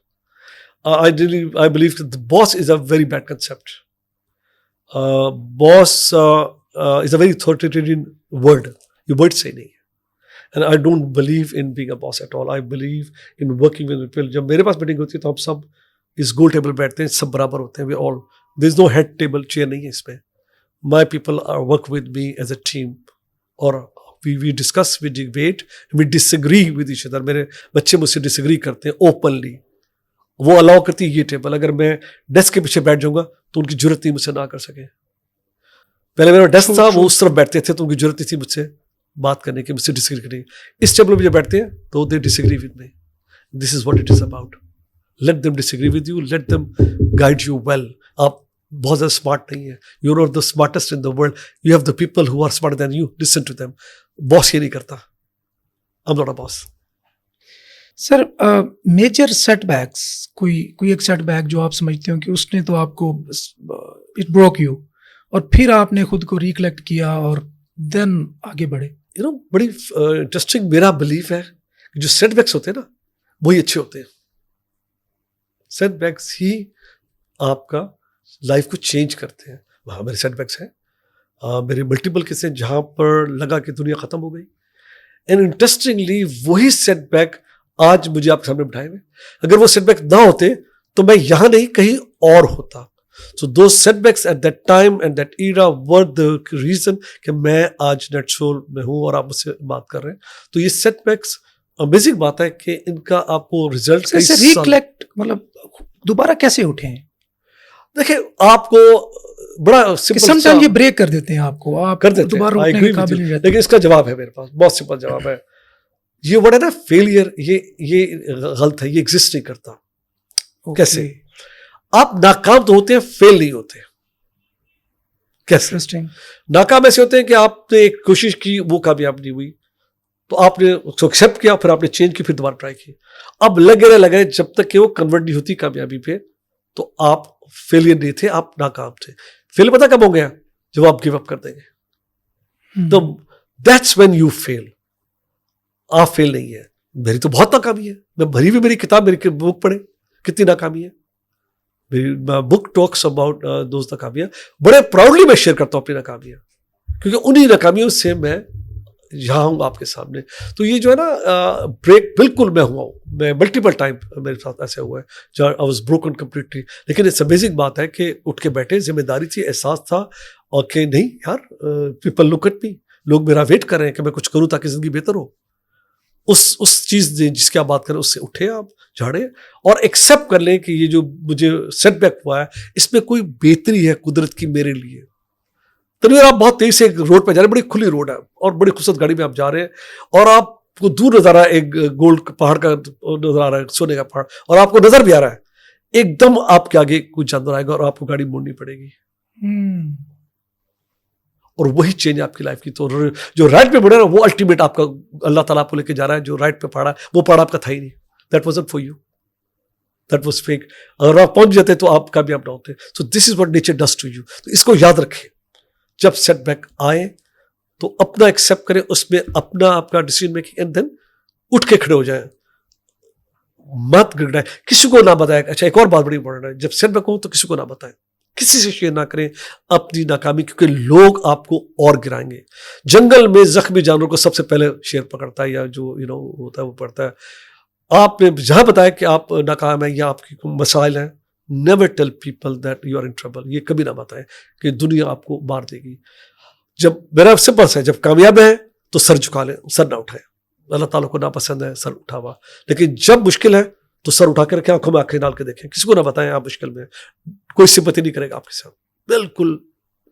I believe that the boss is a very bad concept. Boss is a very authoritarian word. یہ word صحیح نہیں ہے. And I don't believe in being a boss at all. I believe in working with people. جب میرے پاس meeting ہوتی ہے تو ہم سب اس گول ٹیبل بیٹھتے ہیں, سب برابر ہوتے ہیں. We all, there is no head table, chair نہیں ہے اس پہ. My people are work with me as a team. اور we discuss, we debate, we disagree with each other. میرے بچے مجھ سے ڈسیگری کرتے ہیں اوپنلی. وہ الاؤ کرتی ہے یہ ٹیبل. اگر میں ڈیسک کے پیچھے بیٹھ جاؤں گا تو ان کی ضرورت نہیں مجھ سے نہ کر سکے. پہلے میرا ڈیسک تھا, وہ اس طرف بیٹھتے تھے تو ان کی ضرورت نہیں تھی مجھ سے بات کرنے کی, مجھ سے ڈسیگری کرنے کی. اس ٹیبل پہ جب بیٹھتے ہیں تو they disagree with me. This is what it is about. Let them disagree with you, let them guide you well. آپ بہت زیادہ اسمارٹ نہیں ہے, you are the smartest in the world, you have the people who are smarter than you, listen to them. Boss یہ نہیں کرتا. I am not a boss. Sir major setbacks, کوئی ایک سیٹ بیک جو آپ سمجھتے ہو کہ اس نے تو آپ کو اٹ بروک یو, اور پھر آپ نے خود کو ریکلیکٹ کیا اور دین آگے بڑھے. بڑی انٹرسٹنگ میرا بلیف ہے کہ جو سیٹ بیکس ہوتے ہیں نا وہی اچھے ہوتے ہیں. سیٹ بیکس ہی آپ کا لائف کو چینج کرتے ہیں. وہاں میرے سیٹ بیکس ہیں, میرے ملٹیپل کیس ہیں جہاں پر لگا کہ دنیا ختم ہو گئی. اینڈ انٹرسٹنگلی وہی سیٹ بیک آج مجھے آپ کے سامنے بٹھائے ہوئے. اگر وہ سیٹ بیک نہ ہوتے تو میں یہاں نہیں کہیں اور ہوتا. So those setbacks at that time and that era were the reason کہ میں آج نیٹ سول میں ہوں اور آپ مجھ سے بات کر رہے ہیں. تو یہ سیٹ بیکس امیزنگ بات ہے کہ ان کا آپ کو ریزلٹ ریکلیکٹ مطلب دوبارہ کیسے اٹھے ہیں. دیکھیں آپ کو بڑا سم ٹائم یہ بریک کر دیتے ہیں آپ کو, آپ کر دیتے دوبارہ اٹھنے کے قابل نہیں رہتے. لیکن اس کا جواب ہے میرے پاس, بہت سمپل جواب ہے. یہ ورڈ ہے نا فیلئر, یہ غلط ہے, یہ ایگزسٹ نہیں کرتا. کیسے؟ آپ ناکام تو ہوتے ہیں, فیل نہیں ہوتے. کیسے ناکام ایسے ہوتے ہیں کہ آپ نے ایک کوشش کی, وہ کامیاب نہیں ہوئی, تو آپ نے اس کو ایکسیپٹ کیا, پھر آپ نے چینج کی, پھر دوبارہ ٹرائی کی. اب لگے رہے جب تک کہ وہ کنورٹ نہیں ہوتی کامیابی پہ, تو آپ فیلئر نہیں تھے, آپ ناکام تھے. فیل پتا کب ہو گیا؟ جب آپ گیو اپ کر دیں گے, تو دیٹس وین یو فیل. آپ فیل نہیں ہے. میری تو بہت ناکامی ہے, میں بھری ہوئی میری کتاب, میری بک پڑھے کتنی ناکامی ہے. میری بک ٹاکس اباؤٹ دوز ناکامیاں, بڑے پراؤڈلی میں شیئر کرتا ہوں اپنی ناکامیاں, کیونکہ انہی ناکامیوں سے میں یہاں ہوں آپ کے سامنے. تو یہ جو ہے نا بریک بالکل میں ہوا ہوں, میں ملٹیپل ٹائم میرے ساتھ ایسے ہوا ہے جہاں آئی واز بروکن کمپلیٹلی. لیکن اٹس امیزنگ بات ہے کہ اٹھ کے بیٹھے, ذمہ داری تھی, احساس تھا, اور کہ نہیں یار پیپل لک ایٹ می, لوگ میرا ویٹ کر رہے ہیں کہ میں کچھ کروں تاکہ زندگی بہتر ہو. اس چیز جس کی آپ بات کریں اس سے اٹھے, آپ جھاڑے اور ایکسیپٹ کر لیں کہ یہ جو مجھے سیٹ بیک ہوا ہے اس میں کوئی بہتری ہے قدرت کی میرے لیے. تنویر آپ بہت تیز سے ایک روڈ پہ جا رہے ہیں, بڑی کھلی روڈ ہے اور بڑی خوبصورت گاڑی میں آپ جا رہے ہیں, اور آپ کو دور نظر آ رہا ہے ایک گولڈ پہاڑ کا نظر آ رہا ہے, سونے کا پہاڑ, اور آپ کو نظر بھی آ رہا ہے ایک دم آپ کے آگے کوئی جانور آئے گا اور آپ کو گاڑی موڑنی پڑے گی, اور وہی چینج آپ کی لائف کی. تو جو رائٹ پہ بڑھے نا وہ الٹیمیٹ آپ کا اللہ تعالیٰ آپ کو لے کے جا رہا ہے. جو رائٹ پہ پہاڑا ہے وہ پہاڑ آپ کا تھا ہی نہیں. That was not for you, that was fake. اگر آپ پہنچ جاتے تو آپ کامیاب نہ ہوتے. So this is what nature does to you. تو اس کو یاد رکھیں, جب سیٹ بیک آئے تو اپنا ایکسیپٹ کریں, اس میں اپنا آپ کا ڈیسیژن میکنگ, اینڈ دین اٹھ کے کھڑے ہو جائیں, مت گڑگڑائیں, کسی کو نہ بتائیں. اچھا ایک اور بات بڑی امپورٹنٹ ہے, جب سیٹ بیک ہو تو کسی کو نہ بتائیں, کسی سے شیئر نہ کریں اپنی ناکامی, کیونکہ لوگ آپ کو اور گرائیں گے. جنگل میں زخمی جانور کو سب سے پہلے شیر پکڑتا ہے, یا جو ہوتا ہے وہ پڑتا ہے. آپ نے جہاں بتایا کہ آپ ناکام ہیں یا آپ کی مسائل ہیں, never tell people that you are in trouble. یہ کبھی نہ بتائیں کہ دنیا آپ کو مار دے گی. جب میرا سمپل ہے, جب کامیاب ہے تو سر جھکا لیں, سر نہ اٹھائیں. اللہ تعالیٰ کو ناپسند ہے سر اٹھا ہوا, لیکن جب مشکل ہے تو سر اٹھا کے رکھیں, آنکھوں میں آنکھیں ڈال کے دیکھیں. کسی کو نہ بتائیں آپ مشکل میں, کوئی سمپتی نہیں کرے گا آپ کے ساتھ, بالکل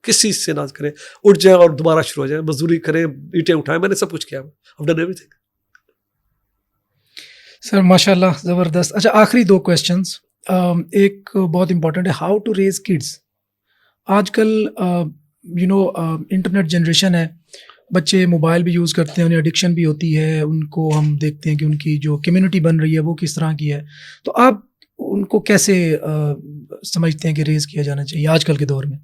کسی سے نہ کریں. اٹھ جائیں اور دوبارہ شروع ہو جائیں, مزدوری کریں, اینٹیں اٹھائیں. میں نے سب کچھ کیا, I've done everything. سر ماشاء اللہ زبردست. اچھا آخری 2 کویشچنس. ایک بہت امپورٹنٹ ہے, ہاؤ ٹو ریز کڈس. آج کل انٹرنیٹ جنریشن ہے, بچے موبائل بھی یوز کرتے ہیں, انہیں ایڈکشن بھی ہوتی ہے, ان کو ہم دیکھتے ہیں کہ ان کی جو کمیونٹی بن رہی ہے وہ کس طرح کی ہے. تو آپ ان کو کیسے سمجھتے ہیں کہ ریز کیا جانا چاہیے آج کل کے دور میں؟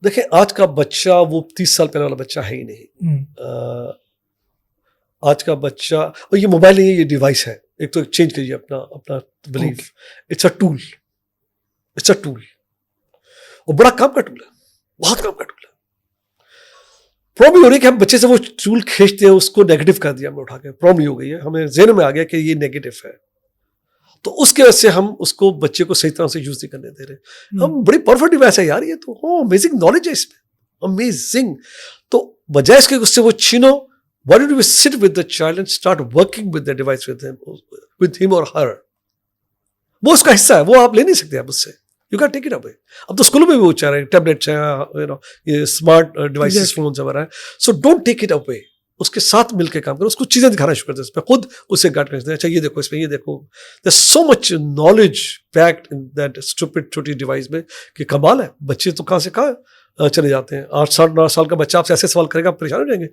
دیکھیں آج کا بچہ وہ 30 سال پہلے والا بچہ ہے ہی نہیں. آج کا بچہ, اور یہ موبائل نہیں ہے, یہ ڈیوائس ہے. ایک تو چینج کریے اپنا belief. It's a tool, it's a tool, اور بڑا کام کا ٹول ہے, بہت کام کا ٹول ہے. پرابلم ہو رہی ہے کہ ہم بچے سے وہ ٹول کھینچتے ہیں, اس کو نیگیٹو کر دیا ہم نے اٹھا کے. پرابلم ہو گئی ہے, ہمیں ذہن میں آ گیا کہ یہ نیگیٹو ہے, تو اس کی وجہ سے ہم اس کو بچے کو صحیح طرح سے یوز نہیں کرنے دے رہے. ہم بڑی پرفیکٹ ڈیوائس ہے یار, یہ تو امیزنگ نالج ہے اس میں, امیزنگ. تو بجائے اس کے اس سے وہ چھینو, why don't we sit with the child and start working with the device with him or her. وہ اس کا حصہ ہے, وہ آپ لے نہیں سکتے آپ اس سے. You can't take it away. اب تو اسکولوں میں بھی وہ چاہ رہے ہیں, ٹیبلیٹس ہیں, یہ اسمارٹ ڈیوائسز فونس وغیرہ ہیں. So don't take it away, اس کے ساتھ مل کے کام کرو, اس کو چیزیں دکھانا شروع کر دیں, اس پہ خود اسے گائڈ کرتے ہیں. اچھا یہ دیکھو, اس میں یہ دیکھو. There's so much knowledge packed in that stupid چھوٹی ڈیوائس میں کہ کمال ہے. بچے تو کہاں سے کہاں چلے جاتے ہیں. 8 سال 9 سال کا بچہ آپ سے ایسے سوال کرے گا, آپ پریشان ہو جائیں گے.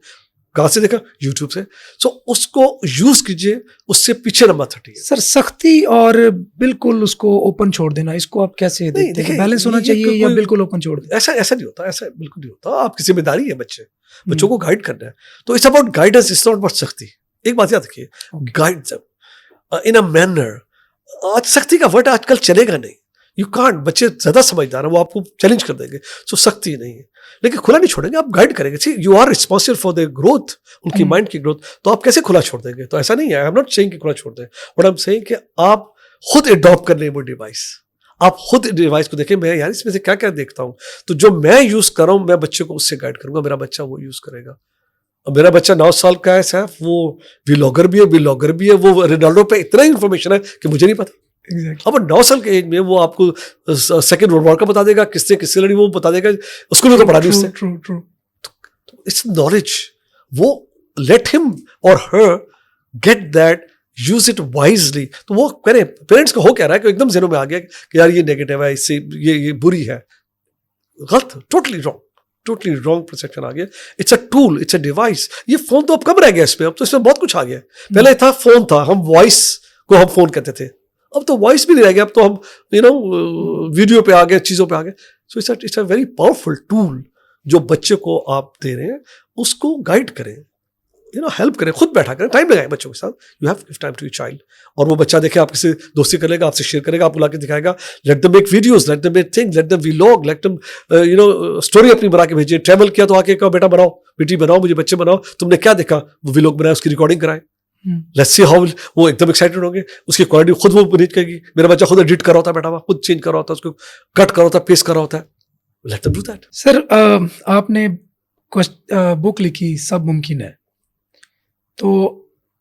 کہاں سے دیکھا؟ یوٹیوب سے. سو اس کو یوز کیجیے, اس سے پیچھے نہ مت ہٹیے. سر سختی اور بالکل اس کو اوپن چھوڑ دینا, اس کو آپ کیسے دیکھتے ہیں؟ بیلنس ہونا چاہیے یا بالکل اوپن چھوڑ دینا؟ ایسا نہیں ہوتا, ایسا بالکل نہیں ہوتا. آپ کی ذمہ داری ہے بچوں کو گائیڈ کرنا ہے. تو it's about guidance, it's not about سختی. ایک بات یاد رکھیے, گائیڈ ان اے مینر. آج سختی کا ورڈ آج کل چلے گا نہیں. You can't. بچے زیادہ سمجھدار ہیں, وہ آپ کو چیلنج کر دیں گے. سو سختی نہیں ہے, لیکن کھلا نہیں چھوڑیں گے, آپ گائڈ کریں گے. You are responsible for the growth, ان کی مائنڈ کی گروتھ. تو آپ کیسے کھلا چھوڑ دیں گے؟ تو ایسا نہیں ہے. آئی ایم ناٹ سیئنگ کہ کھلا چھوڑ دیں, بٹ آئی ایم سیئنگ کہ آپ خود اڈاپٹ کر لیں وہ ڈیوائس. آپ خود ڈیوائس کو دیکھیں, میں یار اس میں سے کیا کیا دیکھتا ہوں, تو جو میں یوز کر رہا ہوں میں بچے کو اس سے گائڈ کروں گا, میرا بچہ وہ یوز کرے گا. اب میرا بچہ 9 سال کا ہے صاحب, وہ ولاگر بھی ہے, وہ رونالڈو پہ اتنا ہی انفارمیشن ہے کہ مجھے نہیں پتا. اب 9 سال کے ایج میں وہ آپ کو سیکنڈ ورلڈ وار کا بتا دے گا, کس سے لڑی وہ بتا دے گا, اسکول میں تو پڑھا دی اس سے. It's knowledge. وہ لیٹ ہم اور her get that, use it wisely. تو وہ کریں. پیرنٹس کا ہو کیا رہا ہے کہ ایک دم ذہنوں میں آ گیا کہ یار یہ نیگیٹو ہے, اس سے یہ بری ہے. غلط, ٹوٹلی رانگ پرسیپشن آ گیا. It's a tool, it's a device. یہ فون تو اب کم رہ گیا اس پہ, اب تو اس میں بہت کچھ آ گیا. پہلے تھا فون تھا, ہم وائس کو ہم فون کہتے تھے, اب تو وائس بھی نہیں رہ گیا, اب تو ہم ویڈیو پہ آ گئے, چیزوں پہ آ گئے. So it's a very powerful tool جو بچے کو آپ دے رہے ہیں, اس کو گائڈ کریں, ہیلپ کریں, خود بیٹھا کریں, ٹائم لگائیں بچوں کے ساتھ. You have give time to your child. اور وہ بچہ دیکھے آپ سے دوستی کرے گا, آپ سے شیئر کرے گا, آپ کو لا کے دکھائے گا. Let them make videos, let them make things, let them vlog, let them story اپنی بنا کے بھیجیے. ٹریول کیا تو آ کے کہو بیٹا بناؤ, بیٹی بناؤ, مجھے بچے بناؤ, تم نے کیا دیکھا, وہ ویلاگ بنایا, اس کی ریکارڈنگ کرائیں. Let's see how. وہ ایک دم ایکسائٹیڈ ہوں گے, اس کی کوالٹی خود وہ ایڈٹ کرے گی. میرا بچہ خود ایڈٹ کر رہا ہوتا ہے, بیٹا ہوا خود چینج کر رہا ہوتا ہے, اس کو کٹ کر رہا ہوتا ہے, پیسٹ کر رہا ہوتا ہے. Let them do that. Sir آپ نے بک لکھی سب ممکن ہے, تو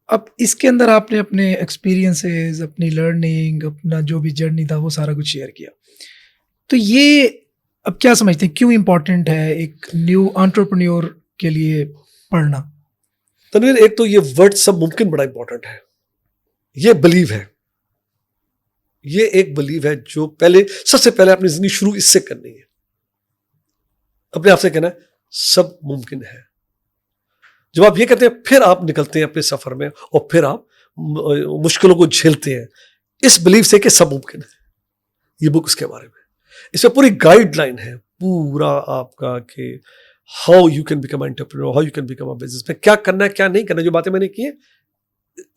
اب اس کے اندر آپ نے اپنے ایکسپیرینسز, اپنی لرننگ, اپنا جو بھی جرنی تھا وہ سارا کچھ شیئر کیا. تو یہ اب کیا سمجھتے ہیں کیوں امپورٹنٹ ہے ایک نیو انٹرپرینیور کے لیے پڑھنا؟ تنویر, ایک تو یہ ورڈ سب ممکن بڑا امپورٹنٹ ہے. یہ بلیو ہے, یہ ایک بلیو ہے جو سب سے پہلے اپنی زندگی شروع اس سے کرنی ہے. اپنے آپ سے کہنا ہے سب ممکن ہے. جب آپ یہ کہتے ہیں پھر آپ نکلتے ہیں اپنے سفر میں, اور پھر آپ مشکلوں کو جھیلتے ہیں اس بلیو سے کہ سب ممکن ہے. یہ بک اس کے بارے میں, اس میں پوری گائیڈ لائن ہے پورا آپ کا کہ how you can become entrepreneur, how you can become a business man, کیا کرنا ہے کیا نہیں کرنا. جو باتیں میں نے کی ہیں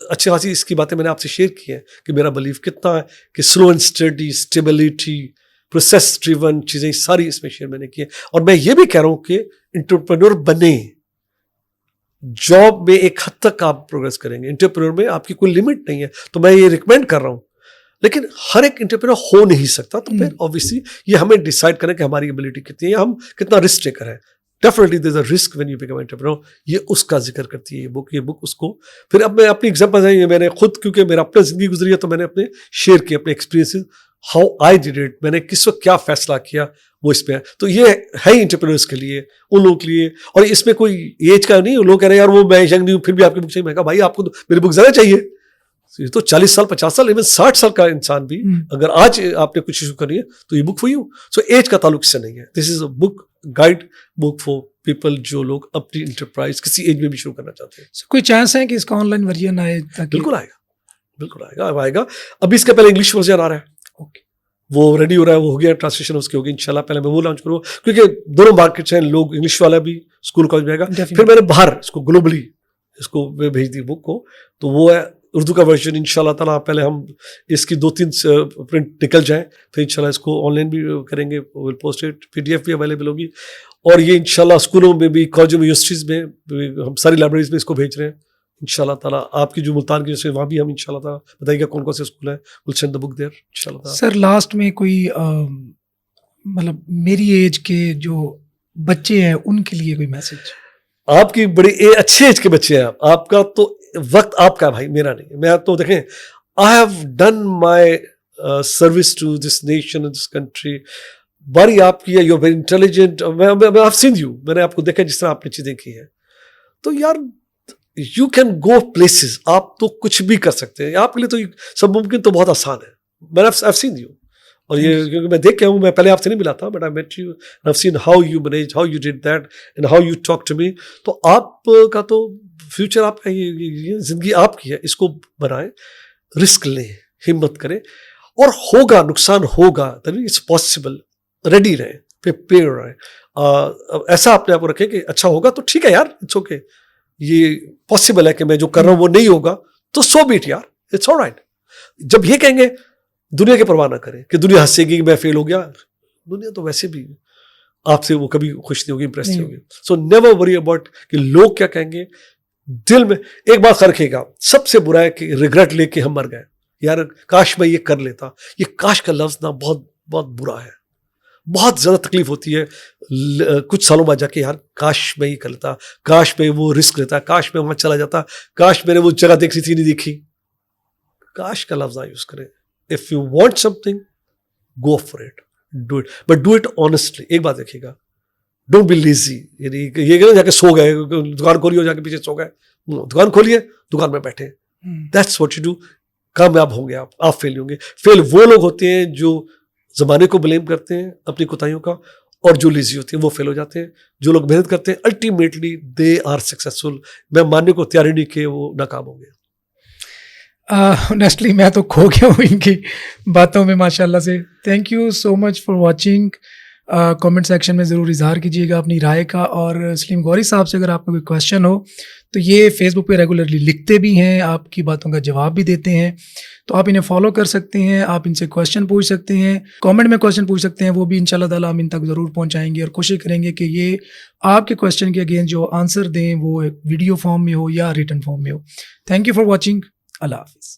اچھی خاصی اس کی باتیں میں نے آپ سے شیئر کی ہیں کہ میرا بلیو کتنا ہے کہ سلو and study, stability, process driven چیزیں ساری اس میں شیئر میں نے کی ہیں. اور میں یہ بھی کہہ رہا ہوں کہ انٹرپرینور بنے. جاب میں ایک حد تک آپ پروگریس کریں گے, انٹرپرینور میں آپ کی کوئی لمٹ نہیں ہے. تو میں یہ ریکمینڈ کر رہا ہوں, لیکن ہر ایک انٹرپرینور ہو نہیں سکتا. تو پھر obviously یہ ہمیں ڈیسائیڈ کریں کہ ہماری ابیلٹی کتنی ہے, ہم کتنا رسک ٹیکر ہے. Definitely there is a risk when you become entrepreneur. یہ اس کا ذکر کرتی ہے یہ بک اس کو. پھر اب میں اپنی ایگزامپل ہیں, یہ میں نے خود, کیونکہ میرا اپنا زندگی گزری ہے, تو میں نے اپنے شیئر کیے اپنے experience, how I did it, میں نے کس وقت کیا فیصلہ کیا, وہ اس پہ ہے. تو یہ ہے انٹرپرینورس کے لیے, ان لوگوں کے لیے. اور اس میں کوئی ایج کا نہیں. لوگ کہہ رہے ہیں یار وہ میں ینگ نہیں ہوں پھر بھی آپ کی بک چاہیے. میں کہا بھائی آپ کو تو میری بک زیادہ چاہیے. یہ تو 40 سال 50 سال ایون 60 سال کا انسان بھی اگر آج آپ نے کچھ ایشو کرنی ہے تو یہ بک فور یو. سو ایج کا تعلق اس سے نہیں ہے. دس از اے بک, گائیڈ بک فار پیپل جو لوگ اپنی انٹرپرائز کسی ایج میں بھی شروع کرنا چاہتے ہیں. کوئی چانس ہے کہ اس کا آن لائن ورژن آئے؟ بالکل آئے گا, بالکل آئے گا. ابھی اس کے پہلے انگلش ورژن آ رہا ہے, اوکے, وہ ریڈی ہو رہا ہے, وہ ہو گیا, ٹرانسلیشن اس کی ہوگی انشاءاللہ. پہلے میں وہ لانچ کروں کیونکہ دونوں مارکیٹس ہیں. لوگ انگلش والا بھی اسکول کالج میں آئے گا, پھر میں نے باہر اس کو گلوبلی اس کو بھیج دی بک کو. تو وہ ہے اردو کا ورژن انشاءاللہ تعالیٰ. پہلے ہم اس کی 2-3 پرنٹ نکل جائیں, پھر انشاءاللہ اس کو آن لائن بھی کریں گے, ول پوسٹ اٹ, PDF بھی اویلیبل ہوگی. اور یہ انشاءاللہ اسکولوں میں بھی, کالجوں میں, یونیورسٹیز میں, ہم ساری لائبریریز میں اس کو بھیج رہے ہیں انشاءاللہ تعالیٰ. آپ کی جو ملتان کی جیسے وہاں بھی ہم انشاءاللہ تعالیٰ بتائیے گا کون کون سے اسکول ہیں, will send the book their انشاءاللہ تعالیٰ. سر لاسٹ میں کوئی مطلب میری ایج کے جو بچے ہیں ان کے لیے کوئی میسج؟ آپ کی بڑی اچھے ایج کے بچے ہیں, آپ کا تو وقت آپ کا بھائی, میرا نہیں. میں تو دیکھیں, I have done my service to this nation, this country. باری آپ کی ہے, یو آر ویری انٹیلیجنٹ. میں سین یو, میں نے آپ کو دیکھا جس طرح آپ نے چیزیں کی ہیں. تو یار یو کین گو پلیسز, آپ تو کچھ بھی کر سکتے ہیں. آپ کے لیے تو سب ممکن تو بہت آسان ہے. میں نے سین یو, اور یہ کیونکہ میں دیکھ کے ہوں, میں پہلے آپ سے نہیں ملا تھا, but I met you, I have seen how you manage, how you did that, and how you talk to me. تو آپ کا تو فیوچر آپ کا, یہ زندگی آپ کی ہے, اس کو بنائیں, رسک لیں, ہمت کریں, اور ہوگا نقصان ہوگا, اٹس پاسبل. ریڈی رہیں, پریپیئر رہیں. ایسا اپنے آپ کو رکھیں کہ اچھا ہوگا تو ٹھیک ہے یار, اٹس اوکے. یہ پاسبل ہے کہ میں جو کر رہا ہوں وہ نہیں ہوگا تو سو بیٹ یار, اٹس آل رائٹ. جب یہ کہیں گے دنیا کی پرواہ نہ کریں کہ دنیا ہنسے گی کہ میں فیل ہو گیا. دنیا تو ویسے بھی آپ سے وہ کبھی خوش نہیں ہوگی, امپریس نہیں ہوگی. سو نیور وری اباؤٹ کہ لوگ کیا کہیں گے. دل میں ایک بات رکھے گا, سب سے برا ہے کہ ریگریٹ لے کے ہم مر گئے, یار کاش میں یہ کر لیتا. یہ کاش کا لفظ نا بہت بہت برا ہے, بہت زیادہ تکلیف ہوتی ہے کچھ سالوں بعد جا کے, یار کاش میں یہ کر لیتا, کاش میں وہ رسک لیتا, کاش میں وہاں چلا جاتا, کاش میں نے وہ جگہ دیکھی تھی نہیں دیکھی. کاش کا لفظ یوز کریں. If you want some thing go for it, do it, but do it honestly. ایک بات دیکھیے گا, ڈونٹ بی لیزی. یعنی یہ کہ جا کے سو گئے, دکان کھولی ہو جا کے پیچھے سو گئے. دکان کھولیے, دکان میں بیٹھے. That's what you do. کامیاب ہوں گے آپ فیل ہوں گے. فیل وہ لوگ ہوتے ہیں جو زمانے کو بلیم کرتے ہیں اپنی کوتاہیوں کا, اور جو لیزی ہوتے ہیں وہ فیل ہو جاتے ہیں. جو لوگ محنت کرتے ہیں الٹیمیٹلی دے آر سکسیسفل. میں ماننے کو تیار ہی نہیں کہ وہ ناکام ہوں گے. آنیسٹلی میں تو کھو گیا ہوں ان کی باتوں میں ماشاء اللہ سے. Thank you so much for watching. Comment section میں ضرور اظہار کیجیے گا اپنی رائے کا. اور سلیم غوری صاحب سے اگر آپ کو کوئی کویشچن ہو تو یہ فیس بک پہ ریگولرلی لکھتے بھی ہیں, آپ کی باتوں کا جواب بھی دیتے ہیں, تو آپ انہیں فالو کر سکتے ہیں. آپ ان سے کویشچن پوچھ سکتے ہیں, کامنٹ میں کویشچن پوچھ سکتے ہیں, وہ بھی انشاءاللہ تعالیٰ ہم ان تک ضرور پہنچائیں گے اور کوشش کریں گے کہ یہ آپ کے کویشچن کے اگین جو آنسر دیں وہ ویڈیو فارم میں ہو یا ریٹن فارم میں ہو. Thank you for watching. اللہ حافظ.